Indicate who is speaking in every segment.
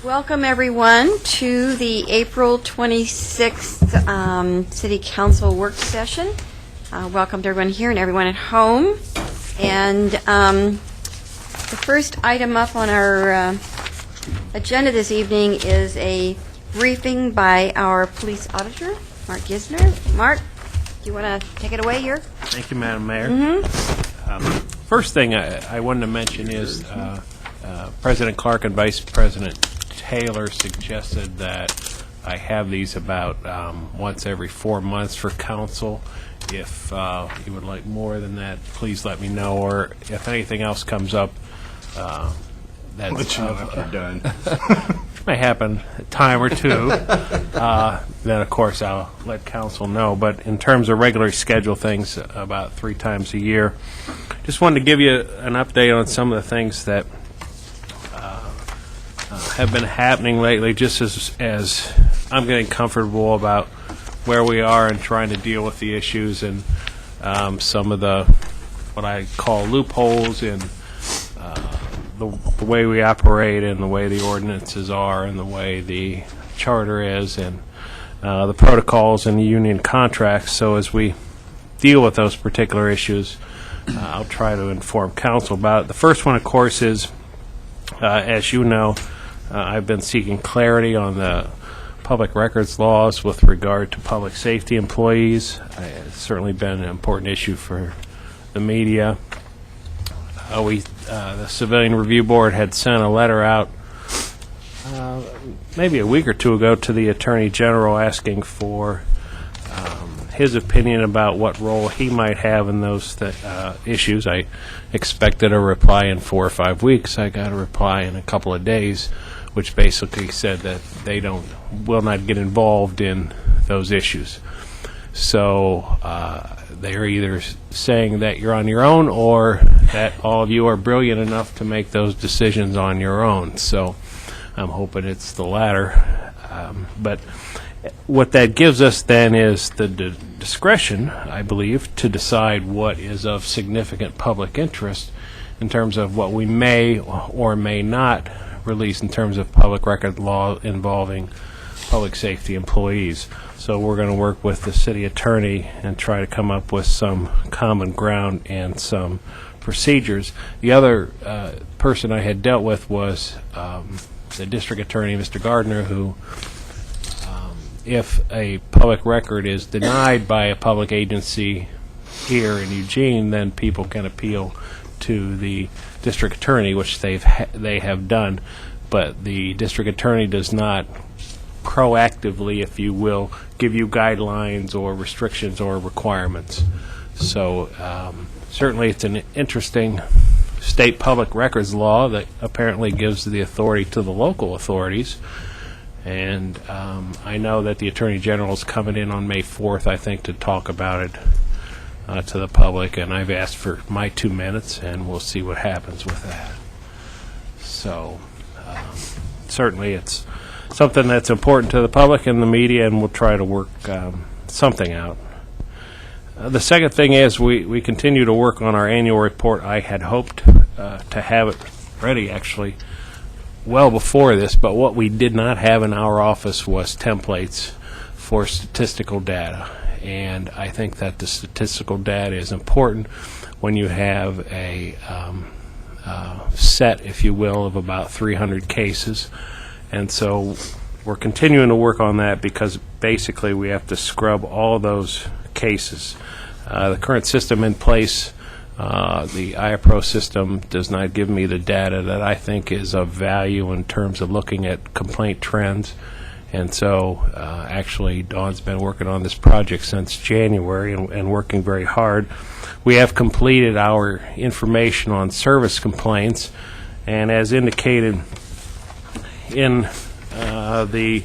Speaker 1: Welcome, everyone, to the April 26th City Council work session. Welcome to everyone here and everyone at home. And the first item up on our agenda this evening is a briefing by our police auditor, Mark Gisner. Mark, do you want to take it away here?
Speaker 2: Thank you, Madam Mayor. First thing I wanted to mention is President Clark and Vice President Taylor suggested that I have these about once every 4 months for council. If you would like more than that, please let me know, or if anything else comes up that's
Speaker 3: let you know after you're done.
Speaker 2: may happen a time or two, then of course I'll let council know. But in terms of regularly scheduled things, about 3 times a year, just wanted to give you an update on some of the things that have been happening lately, just as I'm getting comfortable about where we are and trying to deal with the issues and some of the what I call loopholes in the way we operate and the way the ordinances are and the way the charter is and the protocols and the union contracts. So as we deal with those particular issues, I'll try to inform council about it. The first one, of course, is as you know, I've been seeking clarity on the public records laws with regard to public safety employees. It's certainly been an important issue for the media. The Civilian Review Board had sent a letter out maybe a week or two ago to the Attorney General asking for his opinion about what role he might have in those issues. I expected a reply in 4 or 5 weeks. I got a reply in a couple of days, which basically said that they will not get involved in those issues. So they're either saying that you're on your own or that all of you are brilliant enough to make those decisions on your own. So I'm hoping it's the latter. But what that gives us then is the discretion, I believe, to decide what is of significant public interest in terms of what we may or may not release in terms of public record law involving public safety employees. So we're going to work with the city attorney and try to come up with some common ground and some procedures. The other person I had dealt with was the district attorney, Mr. Gardner, who if a public record is denied by a public agency here in Eugene, then people can appeal to the district attorney, which they have done, but the district attorney does not proactively, if you will, give you guidelines or restrictions or requirements. So certainly it's an interesting state public records law that apparently gives the authority to the local authorities. And I know that the Attorney General is coming in on May 4th, I think, to talk about it to the public, and I've asked for my 2 minutes, and we'll see what happens with that. So certainly it's something that's important to the public and the media, and we'll try to work something out. The second thing is we continue to work on our annual report. I had hoped to have it ready, actually, well before this, but what we did not have in our office was templates for statistical data. And I think that the statistical data is important when you have a set, if you will, of about 300 cases. And so we're continuing to work on that because basically we have to scrub all those cases. The current system in place, the IAPRO system, does not give me the data that I think is of value in terms of looking at complaint trends. And so actually Dawn's been working on this project since January and working very hard. We have completed our information on service complaints, and as indicated in the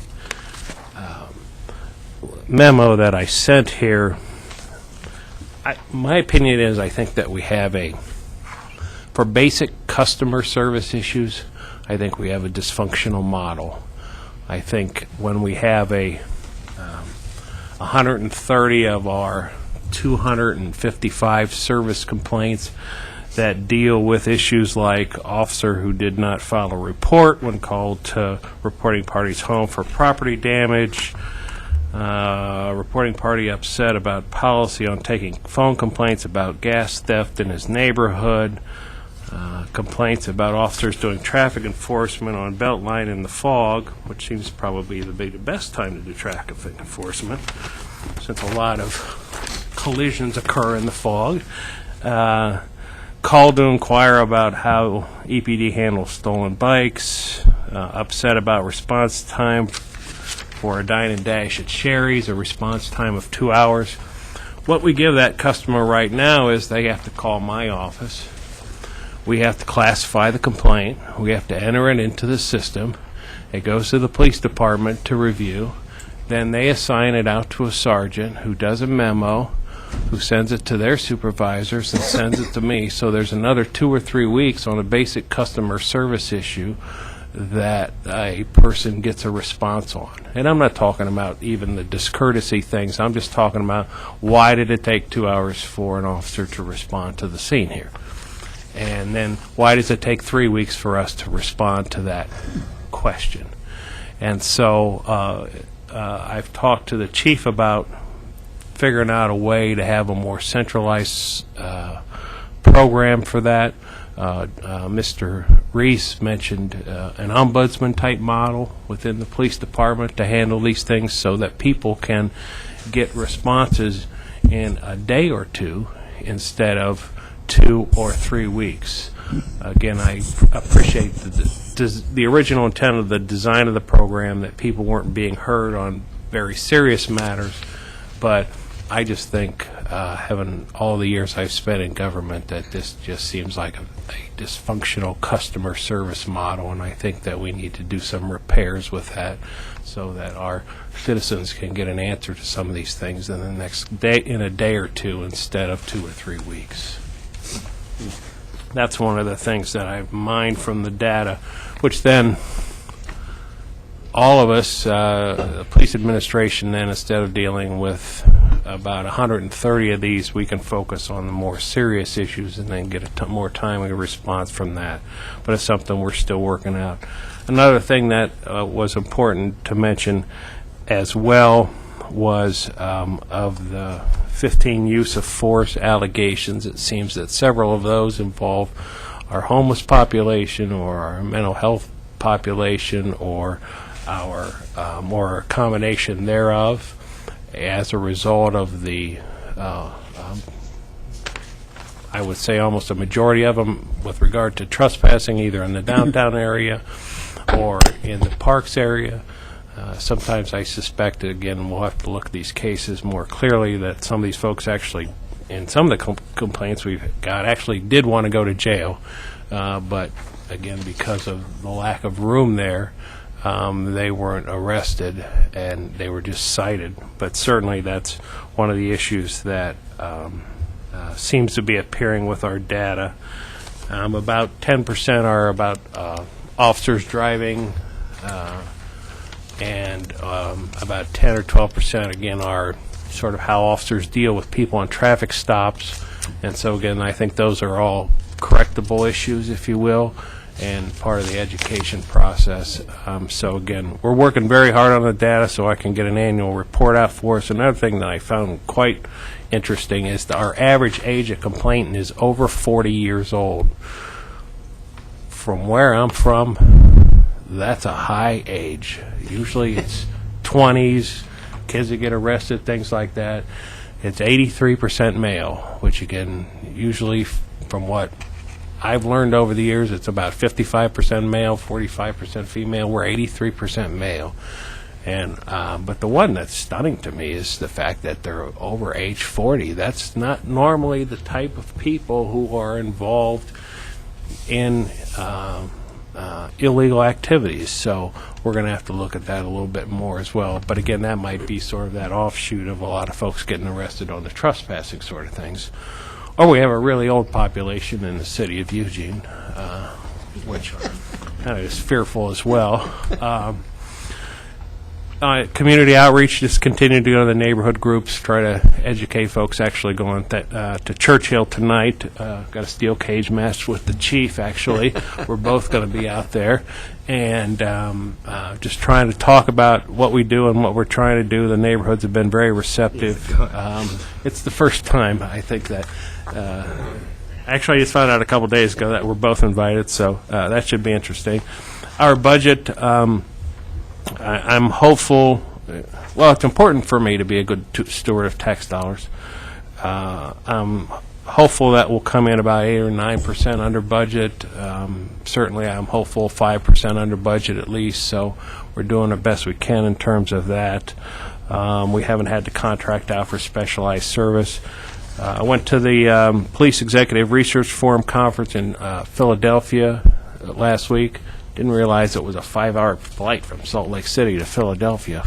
Speaker 2: memo that I sent here, my opinion is I think that we have for basic customer service issues, I think we have a dysfunctional model. I think when we have 130 of our 255 service complaints, that deal with issues like officer who did not file a report when called to reporting party's home for property damage, reporting party upset about policy on taking phone complaints about gas theft in his neighborhood, complaints about officers doing traffic enforcement on Beltline in the fog, which seems probably to be the best time to do traffic enforcement, since a lot of collisions occur in the fog. Called to inquire about how EPD handles stolen bikes, upset about response time for a dine and dash at Sherry's, a response time of 2 hours. What we give that customer right now is they have to call my office. We have to classify the complaint. We have to enter it into the system. It goes to the police department to review. Then they assign it out to a sergeant who does a memo, who sends it to their supervisors and sends it to me. So there's another 2 or 3 weeks on a basic customer service issue that a person gets a response on. And I'm not talking about even the discourtesy things. I'm just talking about why did it take 2 hours for an officer to respond to the scene here? And then why does it take 3 weeks for us to respond to that question? And so I've talked to the chief about figuring out a way to have a more centralized program for that. Mr. Reese mentioned an ombudsman-type model within the police department to handle these things so that people can get responses in a day or two instead of 2 or 3 weeks. Again, I appreciate the original intent of the design of the program, that people weren't being heard on very serious matters, but I just think, having all the years I've spent in government, that this just seems like a dysfunctional customer service model, and I think that we need to do some repairs with that so that our citizens can get an answer to some of these things in the next day, in a day or two, instead of 2 or 3 weeks. That's one of the things that I've mined from the data, which then all of us, the police administration, then instead of dealing with about 130 of these, we can focus on the more serious issues and then get a more timely response from that. But it's something we're still working out. Another thing that was important to mention as well was of the 15 use of force allegations, it seems that several of those involve our homeless population or our mental health population or our or a combination thereof, as a result of the I would say almost a majority of them with regard to trespassing, either in the downtown area or in the parks area. Sometimes I suspect, again, we'll have to look at these cases more clearly, that some of these folks actually, in some of the complaints we've got, actually did want to go to jail. But, again, because of the lack of room there, they weren't arrested and they were just cited. But certainly that's one of the issues that seems to be appearing with our data. About 10% are about officers driving, and about 10 or 12% again are sort of how officers deal with people on traffic stops. And so again, I think those are all correctable issues, if you will, and part of the education process. So again, we're working very hard on the data so I can get an annual report out for us. Another thing that I found quite interesting is that our average age of complainant is over 40 years old. From where I'm from, that's a high age. Usually it's 20s, kids that get arrested, things like that. It's 83% male, which again, usually from what I've learned over the years, it's about 55% male, 45% female. We're 83% male. And but the one that's stunning to me is the fact that they're over age 40. That's not normally the type of people who are involved in illegal activities. So we're going to have to look at that a little bit more as well. But again, that might be sort of that offshoot of a lot of folks getting arrested on the trespassing sort of things. Or we have a really old population in the city of Eugene, which kind of is fearful as well. Community outreach, just continue to go to the neighborhood groups, try to educate folks. Actually going to Churchill tonight. Got a steel cage match with the chief, actually. We're both going to be out there. And just trying to talk about what we do and what we're trying to do. The neighborhoods have been very receptive. It's the first time, I think, that... actually, I just found out a couple days ago that we're both invited, so that should be interesting. Our budget... I'm hopeful. Well, it's important for me to be a good steward of tax dollars. I'm hopeful that we'll come in about 8 or 9% under budget. Certainly, I'm hopeful 5% under budget at least. So we're doing the best we can in terms of that. We haven't had to contract out for specialized service. I went to the Police Executive Research Forum conference in Philadelphia last week. Didn't realize it was a 5-hour flight from Salt Lake City to Philadelphia.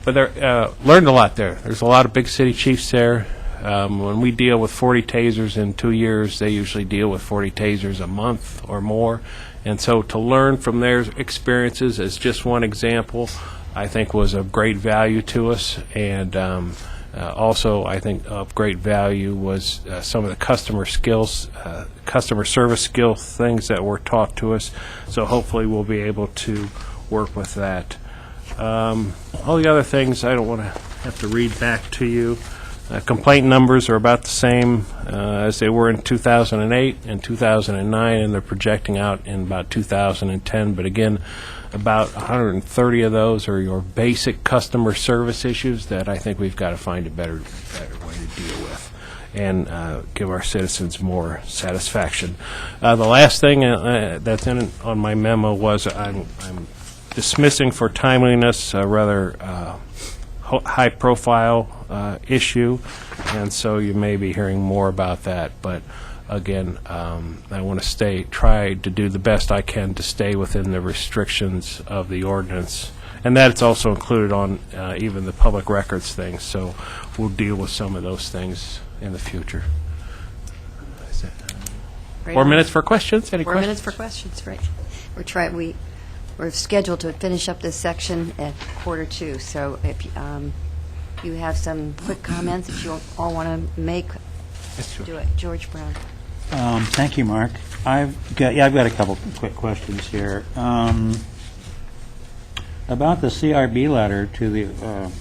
Speaker 2: But learned a lot there. There's a lot of big city chiefs there. When we deal with 40 tasers in 2 years, they usually deal with 40 tasers a month or more. And so to learn from their experiences as just one example, I think was of great value to us. And also, I think of great value was some of the customer skills, customer service skill things that were taught to us. So hopefully we'll be able to work with that. All the other things, I don't want to have to read back to you. Complaint numbers are about the same as they were in 2008 and 2009, and they're projecting out in about 2010. But again, about 130 of those are your basic customer service issues that I think we've got to find a better way to deal with and give our citizens more satisfaction. The last thing that's on my memo was I'm dismissing for timeliness a rather high-profile issue, and so you may be hearing more about that. But again, I want to try to do the best I can to stay within the restrictions of the ordinance, and that's also included on even the public records thing. So we'll deal with some of those things in the future. 4 minutes for questions. Any
Speaker 1: 4
Speaker 2: questions?
Speaker 1: minutes for questions, right. We're scheduled to finish up this section at 1:45, so if you have some quick comments that you all want to make,
Speaker 2: Yes, sure.
Speaker 1: do it. George Brown.
Speaker 3: Thank you, Mark. I've got a couple quick questions here. About the CRB letter to the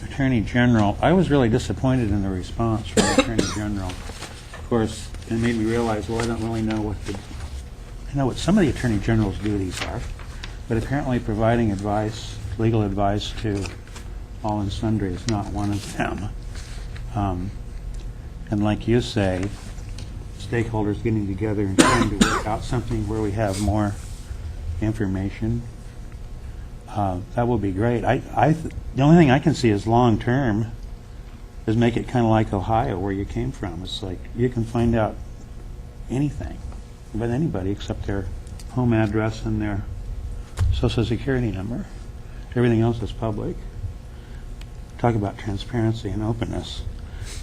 Speaker 3: Attorney General, I was really disappointed in the response from the Attorney General. Of course, it made me realize, well, I don't really know I know what some of the Attorney General's duties are, but apparently providing advice, legal advice to all and sundry is not one of them. And like you say, stakeholders getting together and trying to work out something where we have more information, that will be great. The only thing I can see is long-term is make it kind of like Ohio, where you came from. It's like you can find out anything about anybody except their home address and their Social Security number. Everything else is public. Talk about transparency and openness.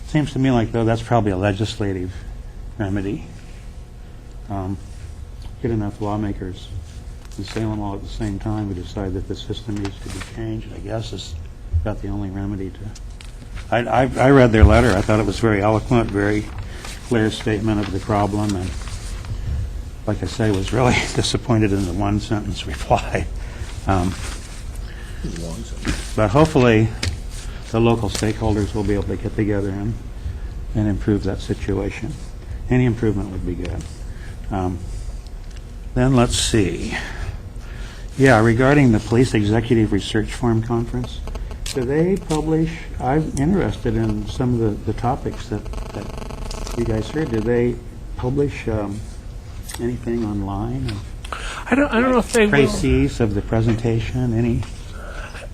Speaker 3: Seems to me like, though, that's probably a legislative remedy. Get enough lawmakers in Salem all at the same time to decide that the system needs to be changed, I guess is about the only remedy to... I read their letter. I thought it was very eloquent, very clear statement of the problem, and like I say, was really disappointed in the one-sentence reply. But hopefully the local stakeholders will be able to get together and improve that situation. Any improvement would be good. Then let's see. Yeah, regarding the Police Executive Research Forum Conference, do they publish, I'm interested in some of the topics that you guys heard. Do they publish anything online?
Speaker 2: I don't know if they will.
Speaker 3: Précis of the presentation, any?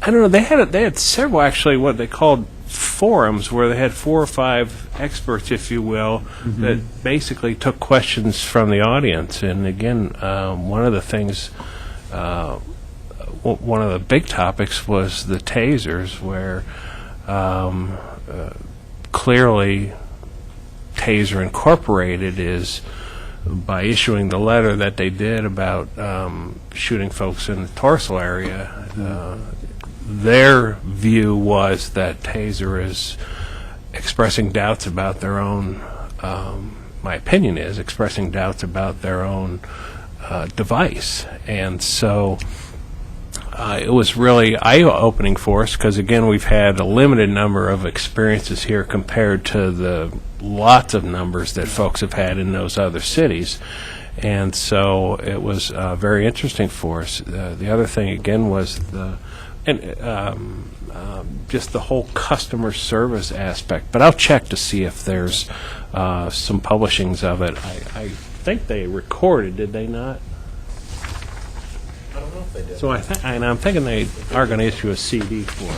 Speaker 2: I don't know. They had several, actually, what they called forums, where they had 4 or 5 experts, if you will, that basically took questions from the audience. And again, one of the things, one of the big topics was the tasers, where clearly Taser Incorporated is, by issuing the letter that they did about shooting folks in the torso area, their view was that Taser is expressing doubts about their own, my opinion is, expressing doubts about their own device. And so it was really eye-opening for us because, again, we've had a limited number of experiences here compared to the lots of numbers that folks have had in those other cities. And so it was very interesting for us. The other thing, again, was just the whole customer service aspect. But I'll check to see if there's some publishings of it. I think they recorded, did they not?
Speaker 4: I don't know if they did.
Speaker 2: So I'm thinking they are going to issue a CD for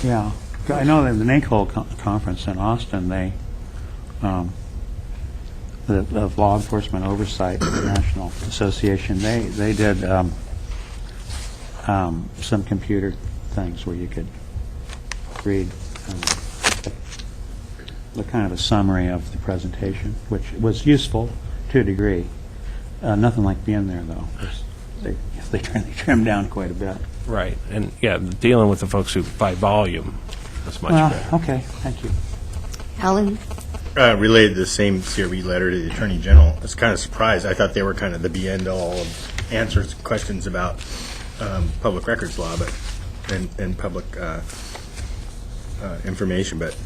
Speaker 2: it.
Speaker 3: Yeah. I know that the NACOL conference in Austin, they, the Law Enforcement Oversight National Association, they did some computer things where you could read the kind of a summary of the presentation, which was useful to a degree. Nothing like being there, though. They trimmed down quite a bit.
Speaker 2: Right. And, yeah, dealing with the folks who buy volume is much better.
Speaker 3: Okay, thank you.
Speaker 1: Alan?
Speaker 4: Related to the same CRB letter to the Attorney General, I was kind of surprised. I thought they were kind of the be-end-all of answers to questions about public records law, but and public information. But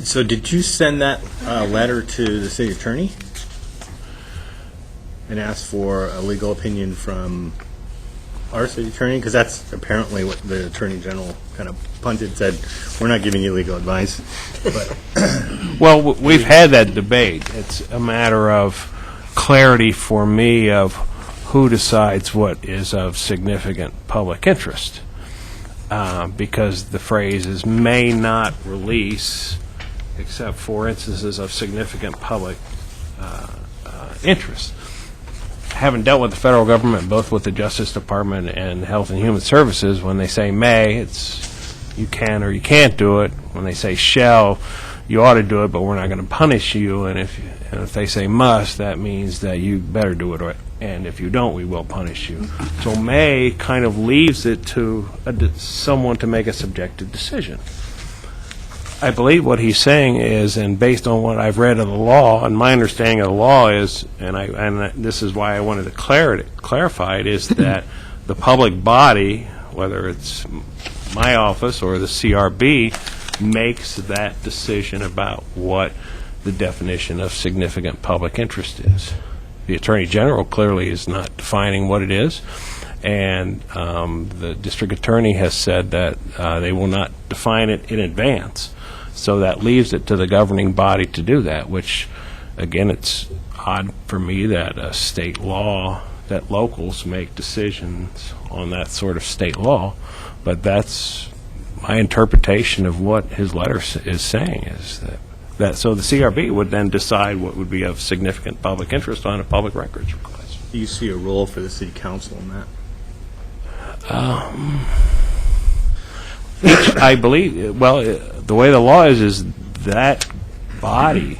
Speaker 4: so, did you send that letter to the city attorney and ask for a legal opinion from our city attorney? Because that's apparently what the Attorney General kind of punted, said, we're not giving you legal advice. But
Speaker 2: Well, we've had that debate. It's a matter of clarity for me of who decides what is of significant public interest. Because the phrase is may not release except for instances of significant public interest. Having dealt with the federal government, both with the Justice Department and Health and Human Services, when they say may, it's you can or you can't do it. When they say shall, you ought to do it, but we're not going to punish you. And if they say must, that means that you better do it. And if you don't, we will punish you. So may kind of leaves it to someone to make a subjective decision. I believe what he's saying is, and based on what I've read of the law, and my understanding of the law is, and this is why I wanted to clarify it, is that the public body, whether it's my office or the CRB, makes that decision about what the definition of significant public interest is. The Attorney General clearly is not defining what it is, and the district attorney has said that they will not define it in advance. So that leaves it to the governing body to do that, which, again, it's odd for me that a state law, that locals make decisions on that sort of state law, but that's my interpretation of what his letter is saying, is that so the CRB would then decide what would be of significant public interest on a public records request.
Speaker 4: do you see a role for the city council in that?
Speaker 2: I believe, well, the way the law is that body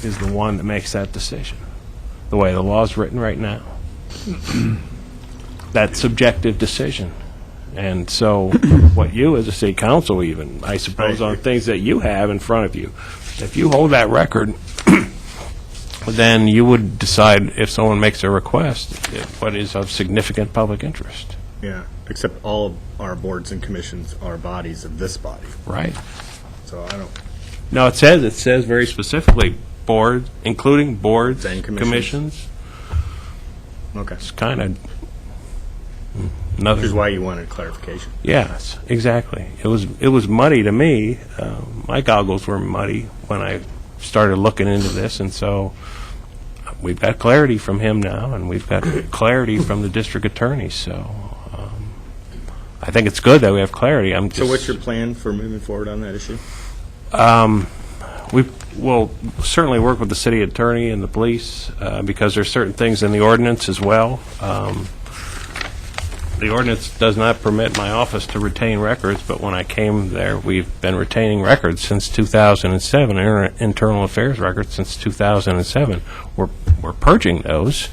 Speaker 2: is the one that makes that decision, the way the law is written right now. That subjective decision. And so what you as a city council even, I suppose, on things that you have in front of you, if you hold that record, then you would decide if someone makes a request what is of significant public interest.
Speaker 4: Yeah, except all of our boards and commissions are bodies of this body.
Speaker 2: Right.
Speaker 4: So I don't,
Speaker 2: No, it says very specifically boards, including boards
Speaker 4: And
Speaker 2: and
Speaker 4: commissions.
Speaker 2: commissions.
Speaker 4: okay.
Speaker 2: It's kind of
Speaker 4: Which is why you wanted clarification.
Speaker 2: Yes, exactly. It was muddy to me. My goggles were muddy when I started looking into this, and so we've got clarity from him now, and we've got clarity from the district attorney. So I think it's good that we have clarity.
Speaker 4: So what's your plan for moving forward on that issue?
Speaker 2: We will certainly work with the city attorney and the police because there's certain things in the ordinance as well. The ordinance does not permit my office to retain records, but when I came there, we've been retaining records since 2007, internal affairs records since 2007. We're purging those,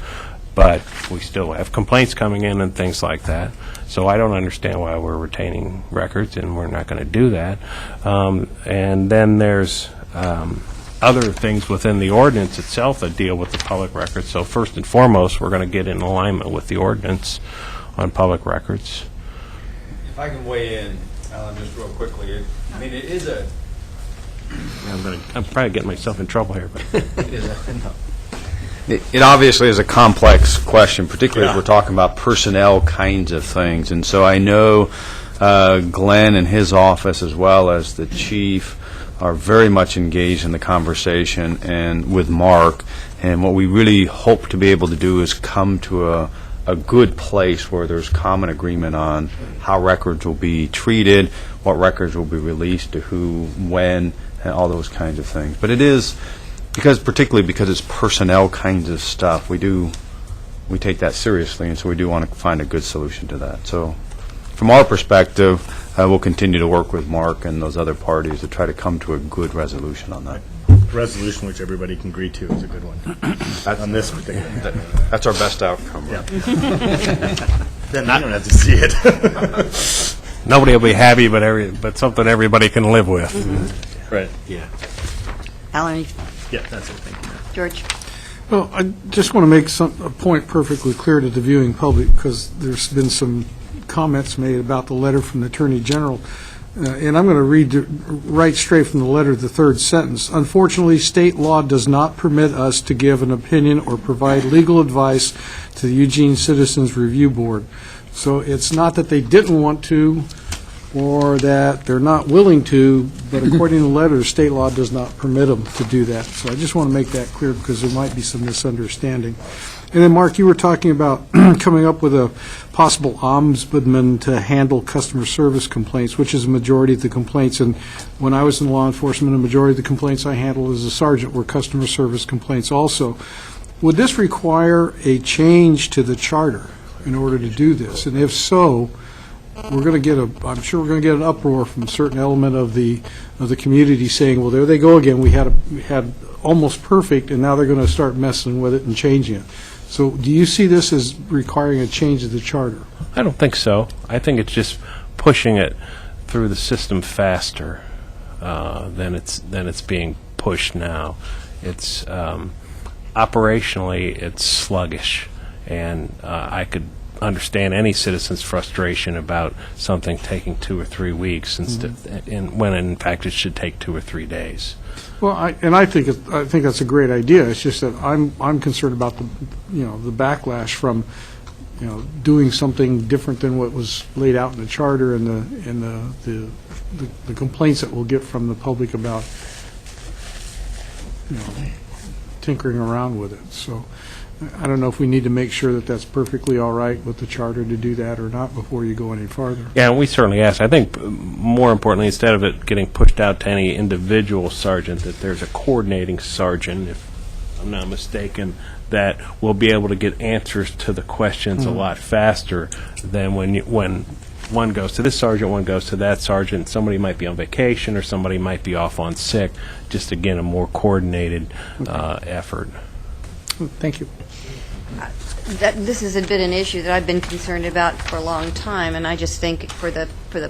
Speaker 2: but we still have complaints coming in and things like that. So I don't understand why we're retaining records, and we're not going to do that. And then there's other things within the ordinance itself that deal with the public records. So first and foremost, we're going to get in alignment with the ordinance on public records.
Speaker 5: If I can weigh in, Alan, just real quickly, it is a...
Speaker 2: I'm probably getting myself in trouble here, but
Speaker 5: It is a... No.
Speaker 6: It obviously is a complex question, particularly if we're talking about personnel kinds of things. And so I know Glenn and his office, as well as the chief, are very much engaged in the conversation and with Mark. And what we really hope to be able to do is come to a good place where there's common agreement on how records will be treated, what records will be released to who, when, and all those kinds of things. But it is... particularly because it's personnel kinds of stuff, we take that seriously, and so we do want to find a good solution to that. So from our perspective, we'll continue to work with Mark and those other parties to try to come to a good resolution on that.
Speaker 4: Resolution which everybody can agree to is a good one on this particular.
Speaker 6: That's our best outcome.
Speaker 4: Yeah. Then I don't have to see it.
Speaker 2: nobody will be happy, but something everybody can live with.
Speaker 4: Right. Yeah.
Speaker 1: Alan,
Speaker 4: Yeah, that's it. Thank you.
Speaker 1: George?
Speaker 7: Well, I just want to make a point perfectly clear to the viewing public, because there's been some comments made about the letter from the Attorney General, and I'm going to read right straight from the letter, the third sentence. Unfortunately, state law does not permit us to give an opinion or provide legal advice to the Eugene Citizens Review Board. So it's not that they didn't want to, or that they're not willing to, but according to the letter, state law does not permit them to do that. So I just want to make that clear, because there might be some misunderstanding. And then, Mark, you were talking about coming up with a possible ombudsman to handle customer service complaints, which is a majority of the complaints. And when I was in law enforcement, a majority of the complaints I handled as a sergeant were customer service complaints also. Would this require a change to the charter in order to do this? And if so, I'm sure we're going to get an uproar from a certain element of the community saying, well, there they go again. We had almost perfect, and now they're going to start messing with it and changing it. So do you see this as requiring a change of the charter?
Speaker 2: I don't think so. I think it's just pushing it through the system faster than it's being pushed now. It's operationally it's sluggish, and I could understand any citizen's frustration about something taking 2 or 3 weeks instead, when in fact it should take 2 or 3 days.
Speaker 7: Well, I think that's a great idea. It's just that I'm concerned about the backlash from doing something different than what was laid out in the charter, and the complaints that we'll get from the public about tinkering around with it. So I don't know if we need to make sure that that's perfectly all right with the charter to do that or not before you go any farther.
Speaker 2: Yeah, and we certainly ask. I think more importantly, instead of it getting pushed out to any individual sergeant, that there's a coordinating sergeant, if I'm not mistaken, that will be able to get answers to the questions a lot faster than when one goes to this sergeant, one goes to that sergeant. Somebody might be on vacation or somebody might be off on sick. Just, again, a more coordinated effort.
Speaker 7: Thank you.
Speaker 1: This has been an issue that I've been concerned about for a long time, and I just think for the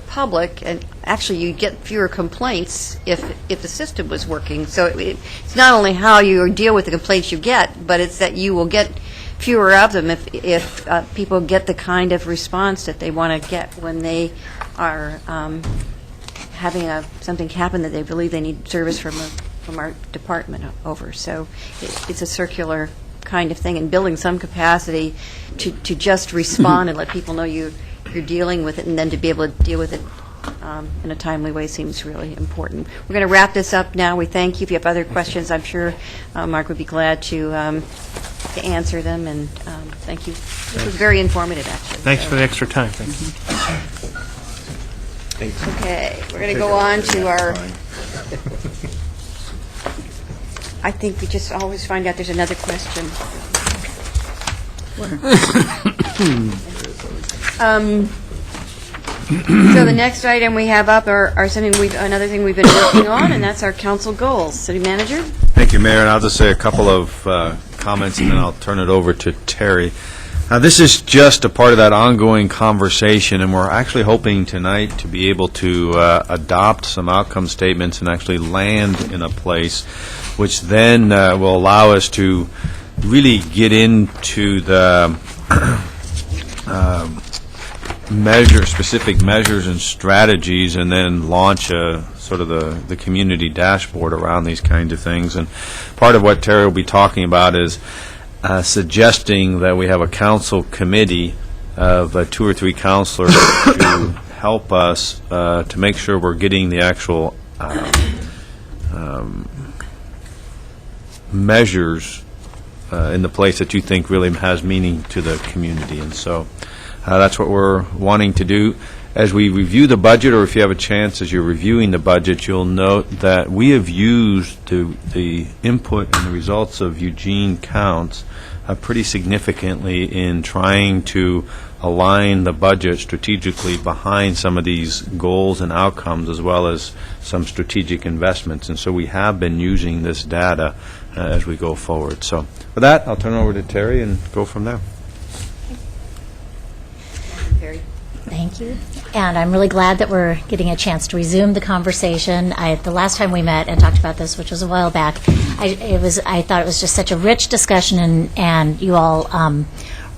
Speaker 1: public, and actually you get fewer complaints if the system was working. So it's not only how you deal with the complaints you get, but it's that you will get fewer of them if people get the kind of response that they want to get when they are having something happen that they believe they need service from our department over. So it's a circular kind of thing, and building some capacity to just respond and let people know you're dealing with it, and then to be able to deal with it in a timely way seems really important. We're going to wrap this up now. We thank you. If you have other questions, I'm sure Mark would be glad to answer them, and thank you. This was very informative, actually.
Speaker 2: Thanks for the extra time. Thank you.
Speaker 1: Okay, we're going to go on to our... I think we just always find out there's another question. So the next item we have up are another thing we've been working on, and that's our council goals. City Manager?
Speaker 6: Thank you, Mayor, and I'll just say a couple of comments, and then I'll turn it over to Terry. This is just a part of that ongoing conversation, and we're actually hoping tonight to be able to adopt some outcome statements and actually land in a place which then will allow us to really get into the specific measures and strategies, and then launch a sort of the community dashboard around these kinds of things. And part of what Terry will be talking about is suggesting that we have a council committee of 2 or 3 counselors to help us to make sure we're getting the actual measures in the place that you think really has meaning to the community. And so that's what we're wanting to do. As we review the budget, or if you have a chance as you're reviewing the budget, you'll note that we have used the input and the results of Eugene Counts pretty significantly in trying to align the budget strategically behind some of these goals and outcomes, as well as some strategic investments. And so we have been using this data as we go forward. So with that, I'll turn it over to Terry and go from there.
Speaker 8: Thank you. And I'm really glad that we're getting a chance to resume the conversation. The last time we met and talked about this, which was a while back, I thought it was just such a rich discussion, and you all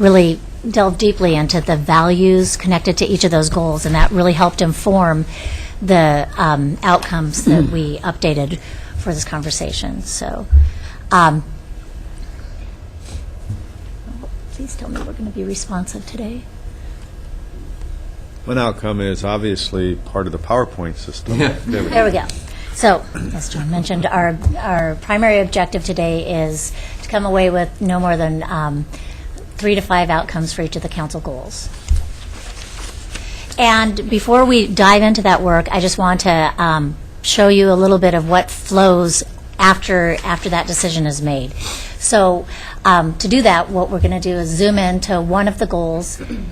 Speaker 8: really delved deeply into the values connected to each of those goals, and that really helped inform the outcomes that we updated for this conversation. So please tell me we're going to be responsive today.
Speaker 6: One outcome is obviously part of the PowerPoint system.
Speaker 8: There we go. So, as John mentioned, our primary objective today is to come away with no more than 3 to 5 outcomes for each of the council goals. And before we dive into that work, I just want to show you a little bit of what flows after that decision is made. So, to do that, what we're going to do is zoom into one of the goals and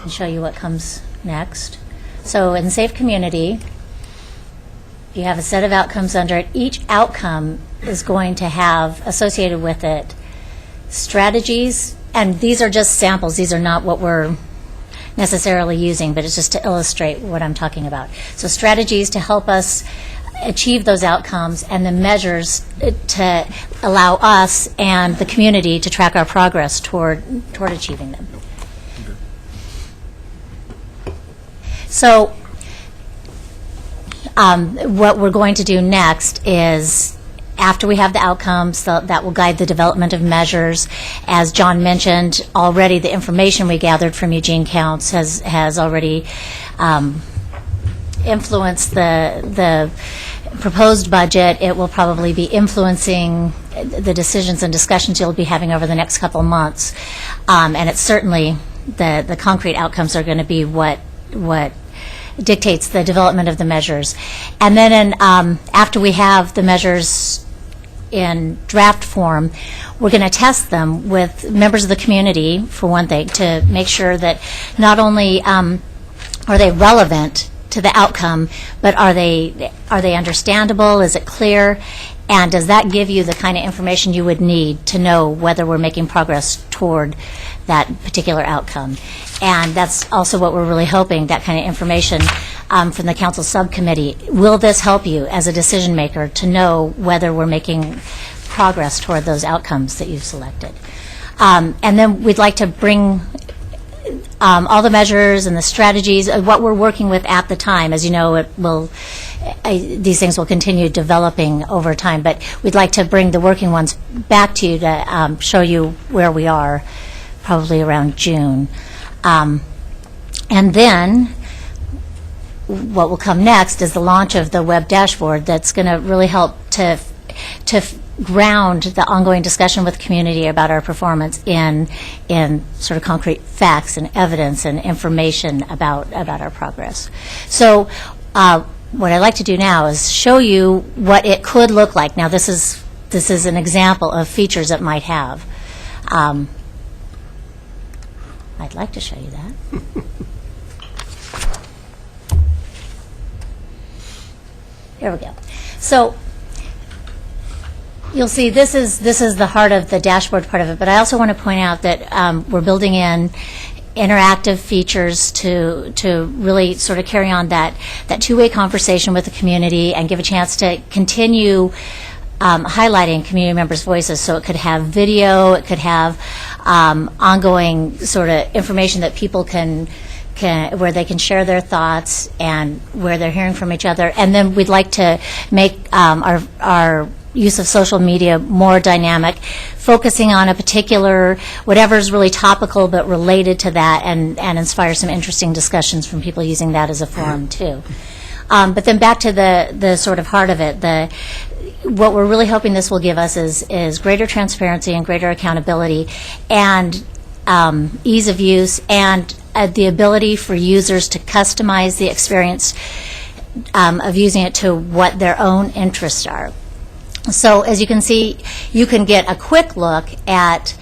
Speaker 8: show you what comes next. So in Safe Community, you have a set of outcomes under it. Each outcome is going to have associated with it strategies, and these are just samples. These are not what we're necessarily using, but it's just to illustrate what I'm talking about. So strategies to help us achieve those outcomes, and the measures to allow us and the community to track our progress toward achieving them. So what we're going to do next is, after we have the outcomes, that will guide the development of measures. As John mentioned already, the information we gathered from Eugene Counts has already influenced the proposed budget. It will probably be influencing the decisions and discussions you'll be having over the next couple of months. And it's certainly the concrete outcomes are going to be what dictates the development of the measures. And then after we have the measures in draft form, we're going to test them with members of the community, for one thing, to make sure that not only are they relevant to the outcome, but are they understandable? Is it clear? And does that give you the kind of information you would need to know whether we're making progress toward that particular outcome? And that's also what we're really hoping, that kind of information from the council subcommittee. Will this help you as a decision maker to know whether we're making progress toward those outcomes that you've selected? And then we'd like to bring all the measures and the strategies, what we're working with at the time. As you know, these things will continue developing over time, but we'd like to bring the working ones back to you to show you where we are, probably around June. And then what will come next is the launch of the web dashboard that's going to really help to ground the ongoing discussion with the community about our performance in sort of concrete facts and evidence and information about our progress. So what I'd like to do now is show you what it could look like. Now this is an example of features it might have. I'd like to show you that. There we go. So You'll see, this is the heart of the dashboard part of it, but I also want to point out that we're building in interactive features to really sort of carry on that two-way conversation with the community and give a chance to continue highlighting community members' voices. So it could have video, it could have ongoing sort of information that people can where they can share their thoughts and where they're hearing from each other. And then we'd like to make our use of social media more dynamic, focusing on a particular, whatever's really topical but related to that, and inspire some interesting discussions from people using that as a forum too. But then back to the sort of heart of it, what we're really hoping this will give us is greater transparency and greater accountability and ease of use and the ability for users to customize the experience of using it to what their own interests are. So as you can see, you can get a quick look at,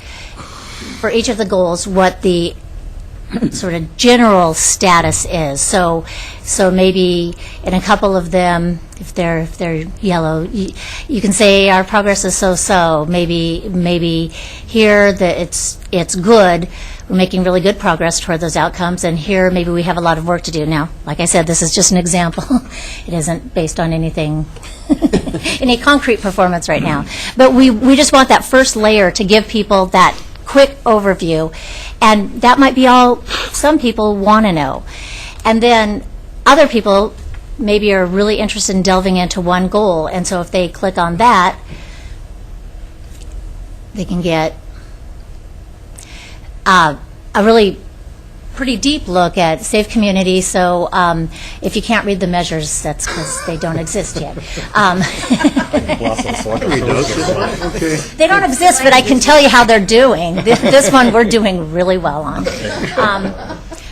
Speaker 8: for each of the goals, what the sort of general status is. So maybe in a couple of them, if they're yellow, you can say our progress is so-so. Maybe here that it's good. We're making really good progress toward those outcomes, and here maybe we have a lot of work to do. Now, like I said, this is just an example. It isn't based on anything, any concrete performance right now. But we just want that first layer to give people that quick overview, and that might be all some people want to know. And then other people maybe are really interested in delving into one goal, and so if they click on that, they can get a really pretty deep look at safe community. So if you can't read the measures, that's because they don't exist yet. They don't exist, but I can tell you how they're doing. This one we're doing really well on.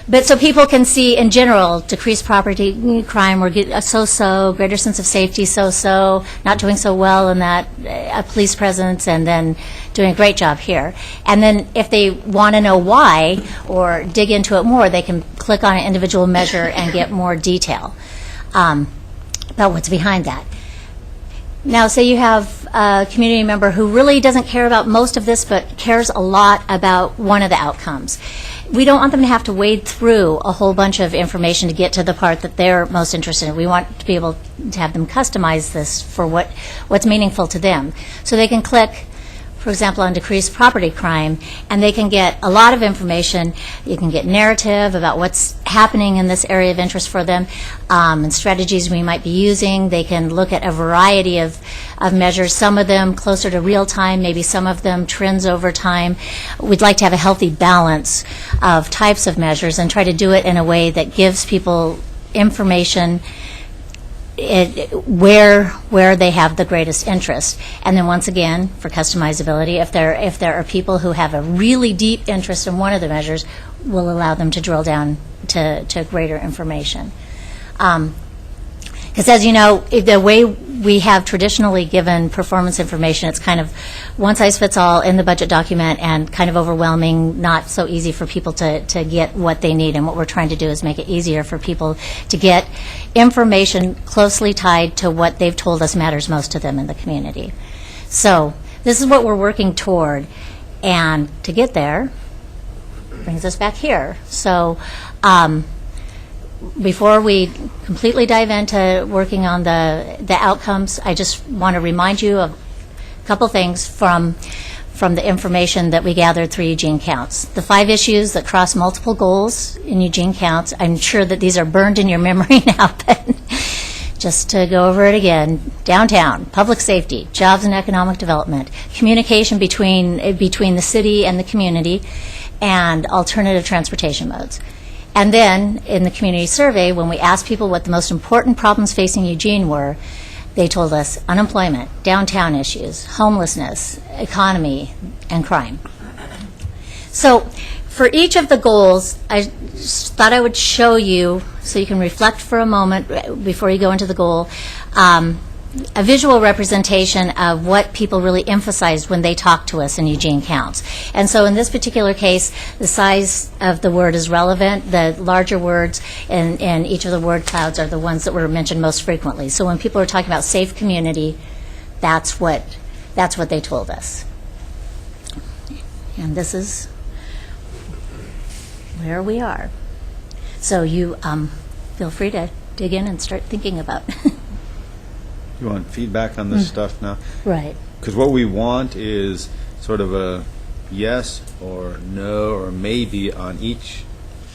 Speaker 8: But so people can see, in general, decreased property crime, we're getting a so-so, greater sense of safety, so-so, not doing so well in that, a police presence, and then doing a great job here. And then if they want to know why or dig into it more, they can click on an individual measure and get more detail about what's behind that. Now, say you have a community member who really doesn't care about most of this, but cares a lot about one of the outcomes. We don't want them to have to wade through a whole bunch of information to get to the part that they're most interested in. We want to be able to have them customize this for what's meaningful to them. So they can click, for example, on decreased property crime, and they can get a lot of information. You can get narrative about what's happening in this area of interest for them, and strategies we might be using. They can look at a variety of measures, some of them closer to real time, maybe some of them trends over time. We'd like to have a healthy balance of types of measures and try to do it in a way that gives people information where they have the greatest interest. And then once again, for customizability, if there are people who have a really deep interest in one of the measures, we'll allow them to drill down to greater information. Because as you know, the way we have traditionally given performance information, it's kind of one size fits all in the budget document and kind of overwhelming, not so easy for people to get what they need. And what we're trying to do is make it easier for people to get information closely tied to what they've told us matters most to them in the community. So this is what we're working toward. And to get there brings us back here. So before we completely dive into working on the outcomes, I just want to remind you of a couple things from the information that we gathered through Eugene Counts. The 5 issues that cross multiple goals in Eugene Counts. I'm sure that these are burned in your memory now, but just to go over it again: downtown, public safety, jobs and economic development, communication between the city and the community, and alternative transportation modes. And then, in the community survey, when we asked people what the most important problems facing Eugene were, they told us unemployment, downtown issues, homelessness, economy, and crime. So, for each of the goals, I just thought I would show you, so you can reflect for a moment before you go into the goal, a visual representation of what people really emphasized when they talked to us in Eugene Counts. And so in this particular case, the size of the word is relevant. The larger words in each of the word clouds are the ones that were mentioned most frequently. So when people are talking about safe community, that's what That's what they told us. And this is where we are. So you feel free to dig in and start thinking about.
Speaker 6: You want feedback on this stuff now?
Speaker 8: Right.
Speaker 6: Because what we want is sort of a yes or no or maybe on each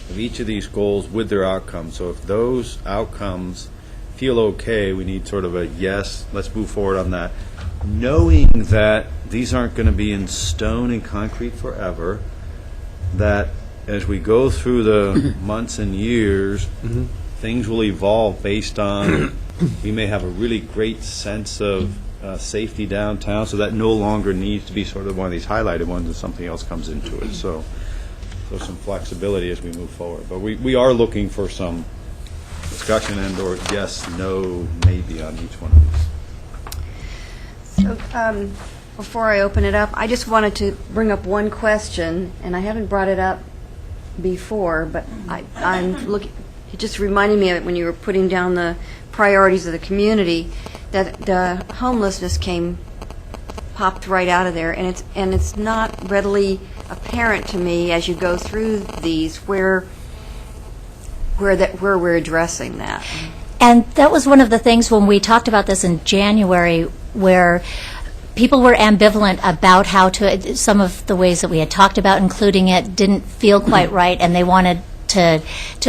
Speaker 6: of these goals with their outcomes. So if those outcomes feel okay, we need sort of a yes, let's move forward on that. Knowing that these aren't going to be in stone and concrete forever, that as we go through the months and years, things will evolve based on, we may have a really great sense of safety downtown, so that no longer needs to be sort of one of these highlighted ones and something else comes into it. So some flexibility as we move forward. But we are looking for some discussion and or yes, no, maybe on each one of these.
Speaker 1: So before I open it up, I just wanted to bring up one question, and I haven't brought it up before, but I'm looking. It just reminded me of it when you were putting down the priorities of the community, that the homelessness popped right out of there, and it's not readily apparent to me as you go through these where we're addressing that.
Speaker 8: And that was one of the things when we talked about this in January, where people were ambivalent about how to, some of the ways that we had talked about including it didn't feel quite right, and they wanted to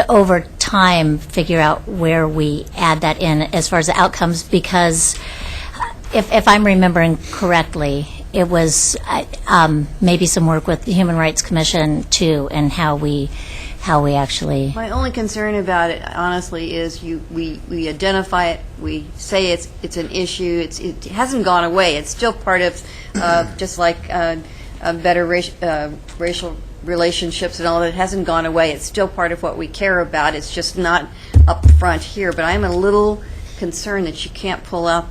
Speaker 8: over time figure out where we add that in as far as the outcomes, because if I'm remembering correctly, it was maybe some work with the Human Rights Commission too, and how we actually.
Speaker 1: My only concern about it, honestly, is we identify it, we say it's an issue, it hasn't gone away, it's still part of just like better racial relationships and all that. It hasn't gone away, it's still part of what we care about, it's just not up front here. But I'm a little concerned that you can't pull out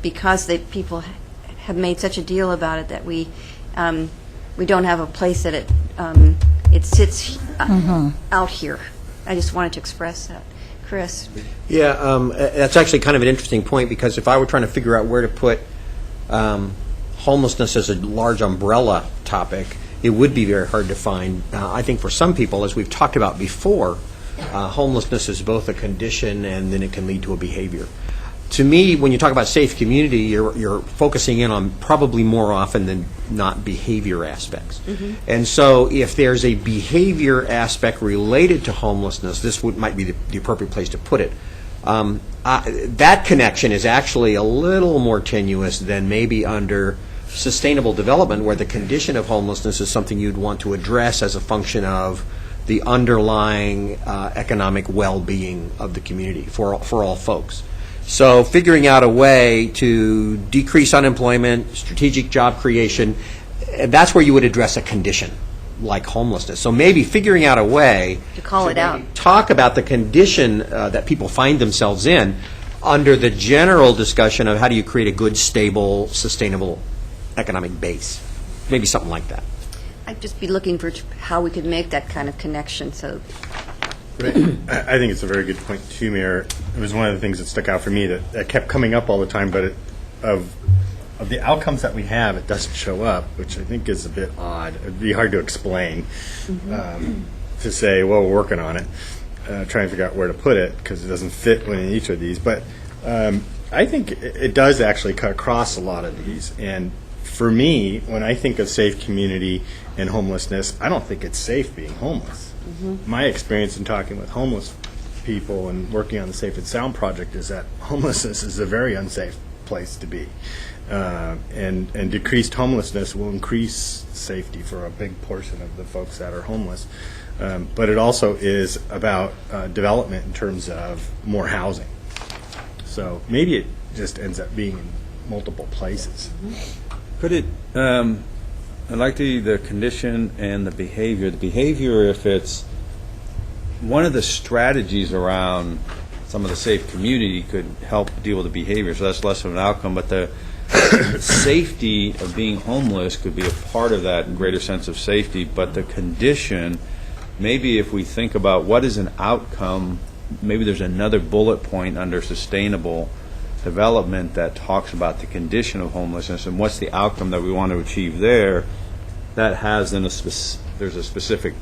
Speaker 1: because people have made such a deal about it that we don't have a place that it sits out here. I just wanted to express that. Chris?
Speaker 9: Yeah, that's actually kind of an interesting point, because if I were trying to figure out where to put homelessness as a large umbrella topic, it would be very hard to find. I think for some people, as we've talked about before, homelessness is both a condition and then it can lead to a behavior. To me, when you talk about safe community, you're focusing in on probably more often than not behavior aspects. And so if there's a behavior aspect related to homelessness, this might be the appropriate place to put it. That connection is actually a little more tenuous than maybe under sustainable development, where the condition of homelessness is something you'd want to address as a function of the underlying economic well-being of the community for all folks. So figuring out a way to decrease unemployment, strategic job creation, that's where you would address a condition like homelessness. So maybe figuring out a way
Speaker 1: To call it out.
Speaker 9: talk about the condition that people find themselves in under the general discussion of how do you create a good, stable, sustainable economic base. Maybe something like that.
Speaker 1: I'd just be looking for how we could make that kind of connection. So
Speaker 4: I think it's a very good point too, Mayor. It was one of the things that stuck out for me that kept coming up all the time, but of the outcomes that we have, it doesn't show up, which I think is a bit odd. It'd be hard to explain, to say, well, we're working on it, trying to figure out where to put it, because it doesn't fit in each of these. But I think it does actually cut across a lot of these. And for me, when I think of safe community and homelessness, I don't think it's safe being homeless. My experience in talking with homeless people and working on the Safe and Sound project is that homelessness is a very unsafe place to be. And decreased homelessness will increase safety for a big portion of the folks that are homeless. But it also is about development in terms of more housing. So maybe it just ends up being in multiple places.
Speaker 6: Could it, I like the condition and the behavior. The behavior, if it's one of the strategies around some of the safe community could help deal with the behavior, so that's less of an outcome, but the safety of being homeless could be a part of that greater sense of safety, but the condition, maybe if we think about what is an outcome, maybe there's another bullet point under sustainable development that talks about the condition of homelessness and what's the outcome that we want to achieve there, that has then there's a specific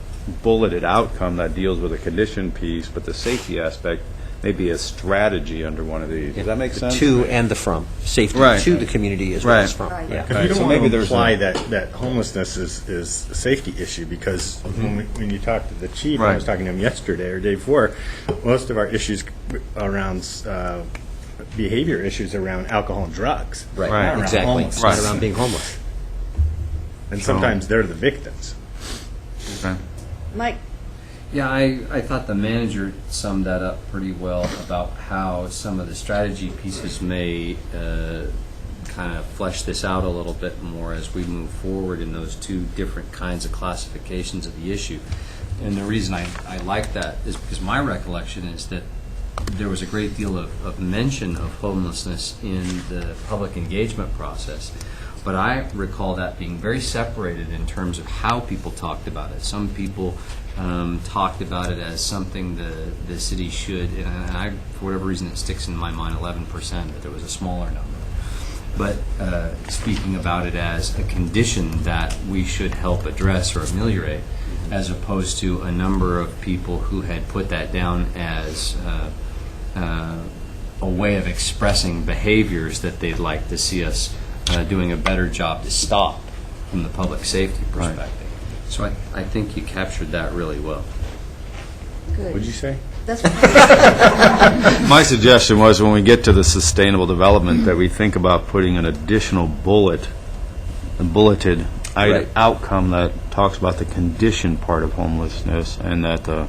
Speaker 6: bulleted outcome that deals with the condition piece, but the safety aspect may be a strategy under one of these. Does that make sense?
Speaker 9: To and the from, safety
Speaker 6: Right.
Speaker 9: to the community as well as from.
Speaker 1: Right.
Speaker 9: Yeah.
Speaker 4: Because we don't
Speaker 6: so
Speaker 4: want
Speaker 6: maybe
Speaker 4: to
Speaker 6: there's
Speaker 4: imply
Speaker 6: a-
Speaker 4: that homelessness is a safety issue, because when you talk to the chief, I
Speaker 6: Right.
Speaker 4: was talking to him yesterday or day before, most of our issues around behavior issues around alcohol and drugs.
Speaker 9: Right,
Speaker 6: Right.
Speaker 4: Not around
Speaker 9: exactly.
Speaker 4: homelessness.
Speaker 9: Not around being homeless.
Speaker 4: And sometimes they're the victims.
Speaker 1: Mike?
Speaker 10: Yeah, I thought the manager summed that up pretty well about how some of the strategy pieces may kind of flesh this out a little bit more as we move forward in those two different kinds of classifications of the issue. And the reason I like that is because my recollection is that there was a great deal of mention of homelessness in the public engagement process. But I recall that being very separated in terms of how people talked about it. Some people talked about it as something the city should, and I, for whatever reason, it sticks in my mind 11%, but there was a smaller number. But speaking about it as a condition that we should help address or ameliorate, as opposed to a number of people who had put that down as a way of expressing behaviors that they'd like to see us doing a better job to stop from the public safety perspective. So I think you captured that really well.
Speaker 1: Good.
Speaker 4: What'd you say?
Speaker 1: That's what
Speaker 6: My suggestion was when we get to the sustainable development that we think about putting an additional bulleted
Speaker 9: Right.
Speaker 6: outcome that talks about the condition part of homelessness, and that the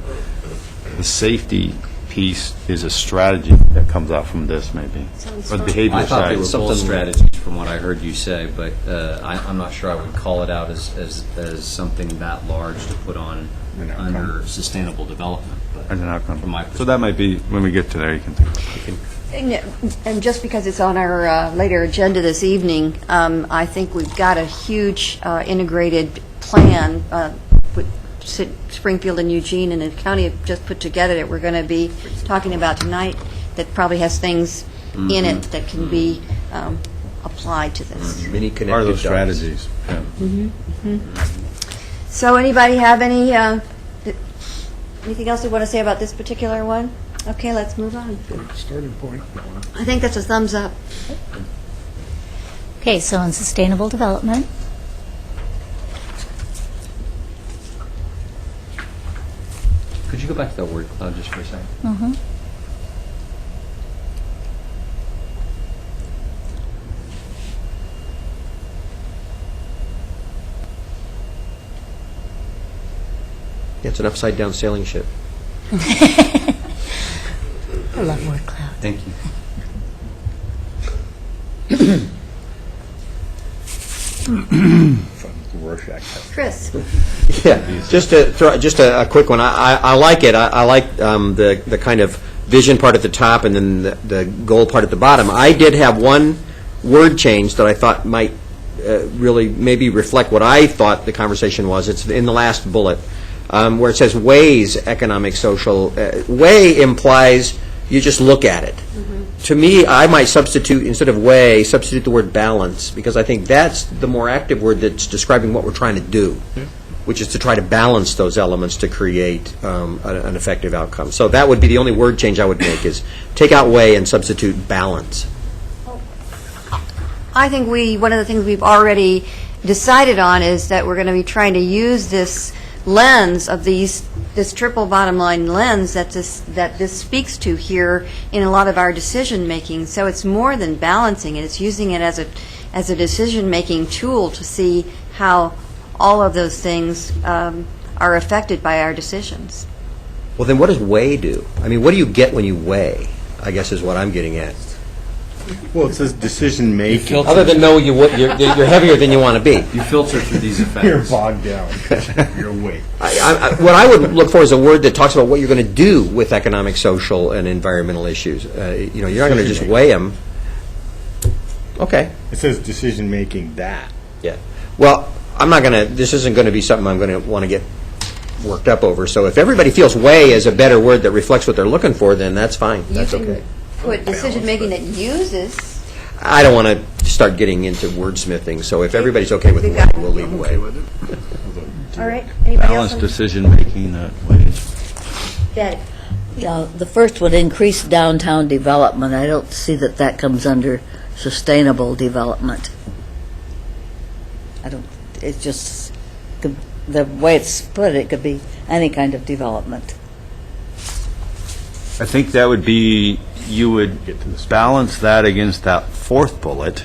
Speaker 6: safety piece is a strategy that comes out from this, maybe.
Speaker 1: Sounds
Speaker 6: Or the
Speaker 1: fun.
Speaker 6: behavior
Speaker 10: I thought
Speaker 6: side.
Speaker 10: they were both strategies from what I heard you say, but I'm not sure I would call it out as something that large to put on under sustainable development. But
Speaker 6: As an outcome.
Speaker 10: From my
Speaker 6: So that might be, when we get to there, you can think.
Speaker 1: And just because it's on our later agenda this evening, I think we've got a huge integrated plan with Springfield and Eugene and the county have just put together that we're going to be talking about tonight that probably has things in it that can be applied to this.
Speaker 9: Many connected
Speaker 6: Part of those
Speaker 9: dots.
Speaker 6: strategies. Yeah.
Speaker 1: So anybody have anything else you want to say about this particular one? Okay, let's move on.
Speaker 7: Starting point.
Speaker 1: I think that's a thumbs up.
Speaker 8: Okay, so in sustainable development,
Speaker 10: Could you go back to that word cloud just for a second?
Speaker 9: Yeah, it's an upside-down sailing ship.
Speaker 8: I love word cloud.
Speaker 10: Thank you.
Speaker 1: Chris?
Speaker 9: Yeah, just a quick one. I like it. I like the kind of vision part at the top and then the goal part at the bottom. I did have one word change that I thought might really maybe reflect what I thought the conversation was. It's in the last bullet where it says ways economic social. Way implies you just look at it. To me, I might substitute, instead of way, substitute the word balance, because I think that's the more active word that's describing what we're trying to do, which is to try to balance those elements to create an effective outcome. So that would be the only word change I would make, is take out way and substitute balance.
Speaker 1: I think one of the things we've already decided on is that we're going to be trying to use this lens of this triple bottom line lens that this speaks to here in a lot of our decision making. So it's more than balancing it; it's using it as a decision making tool to see how all of those things are affected by our decisions.
Speaker 9: Well, then what does weigh do? I mean, what do you get when you weigh, I guess is what I'm getting at.
Speaker 4: Well, it says decision making.
Speaker 9: Other than know you're heavier than you want to be.
Speaker 10: You filter through these effects.
Speaker 4: You're bogged down because you're weight.
Speaker 9: What I would look for is a word that talks about what you're going to do with economic, social, and environmental issues. You're not going to just weigh them. Okay.
Speaker 4: It says decision making that.
Speaker 9: Yeah. Well, this isn't going to be something I'm going to want to get worked up over. So if everybody feels weigh is a better word that reflects what they're looking for, then that's fine. That's okay.
Speaker 1: put decision-making that uses,
Speaker 9: I don't want to start getting into wordsmithing, so if everybody's okay with the way, we'll leave the way.
Speaker 1: all right? Anybody else?
Speaker 6: Balanced decision-making ways.
Speaker 1: Betty?
Speaker 11: Yeah, the first would increase downtown development. I don't see that that comes under sustainable development. It's just, the way it's put, it could be any kind of development.
Speaker 6: I think that would be, you would balance that against that fourth bullet,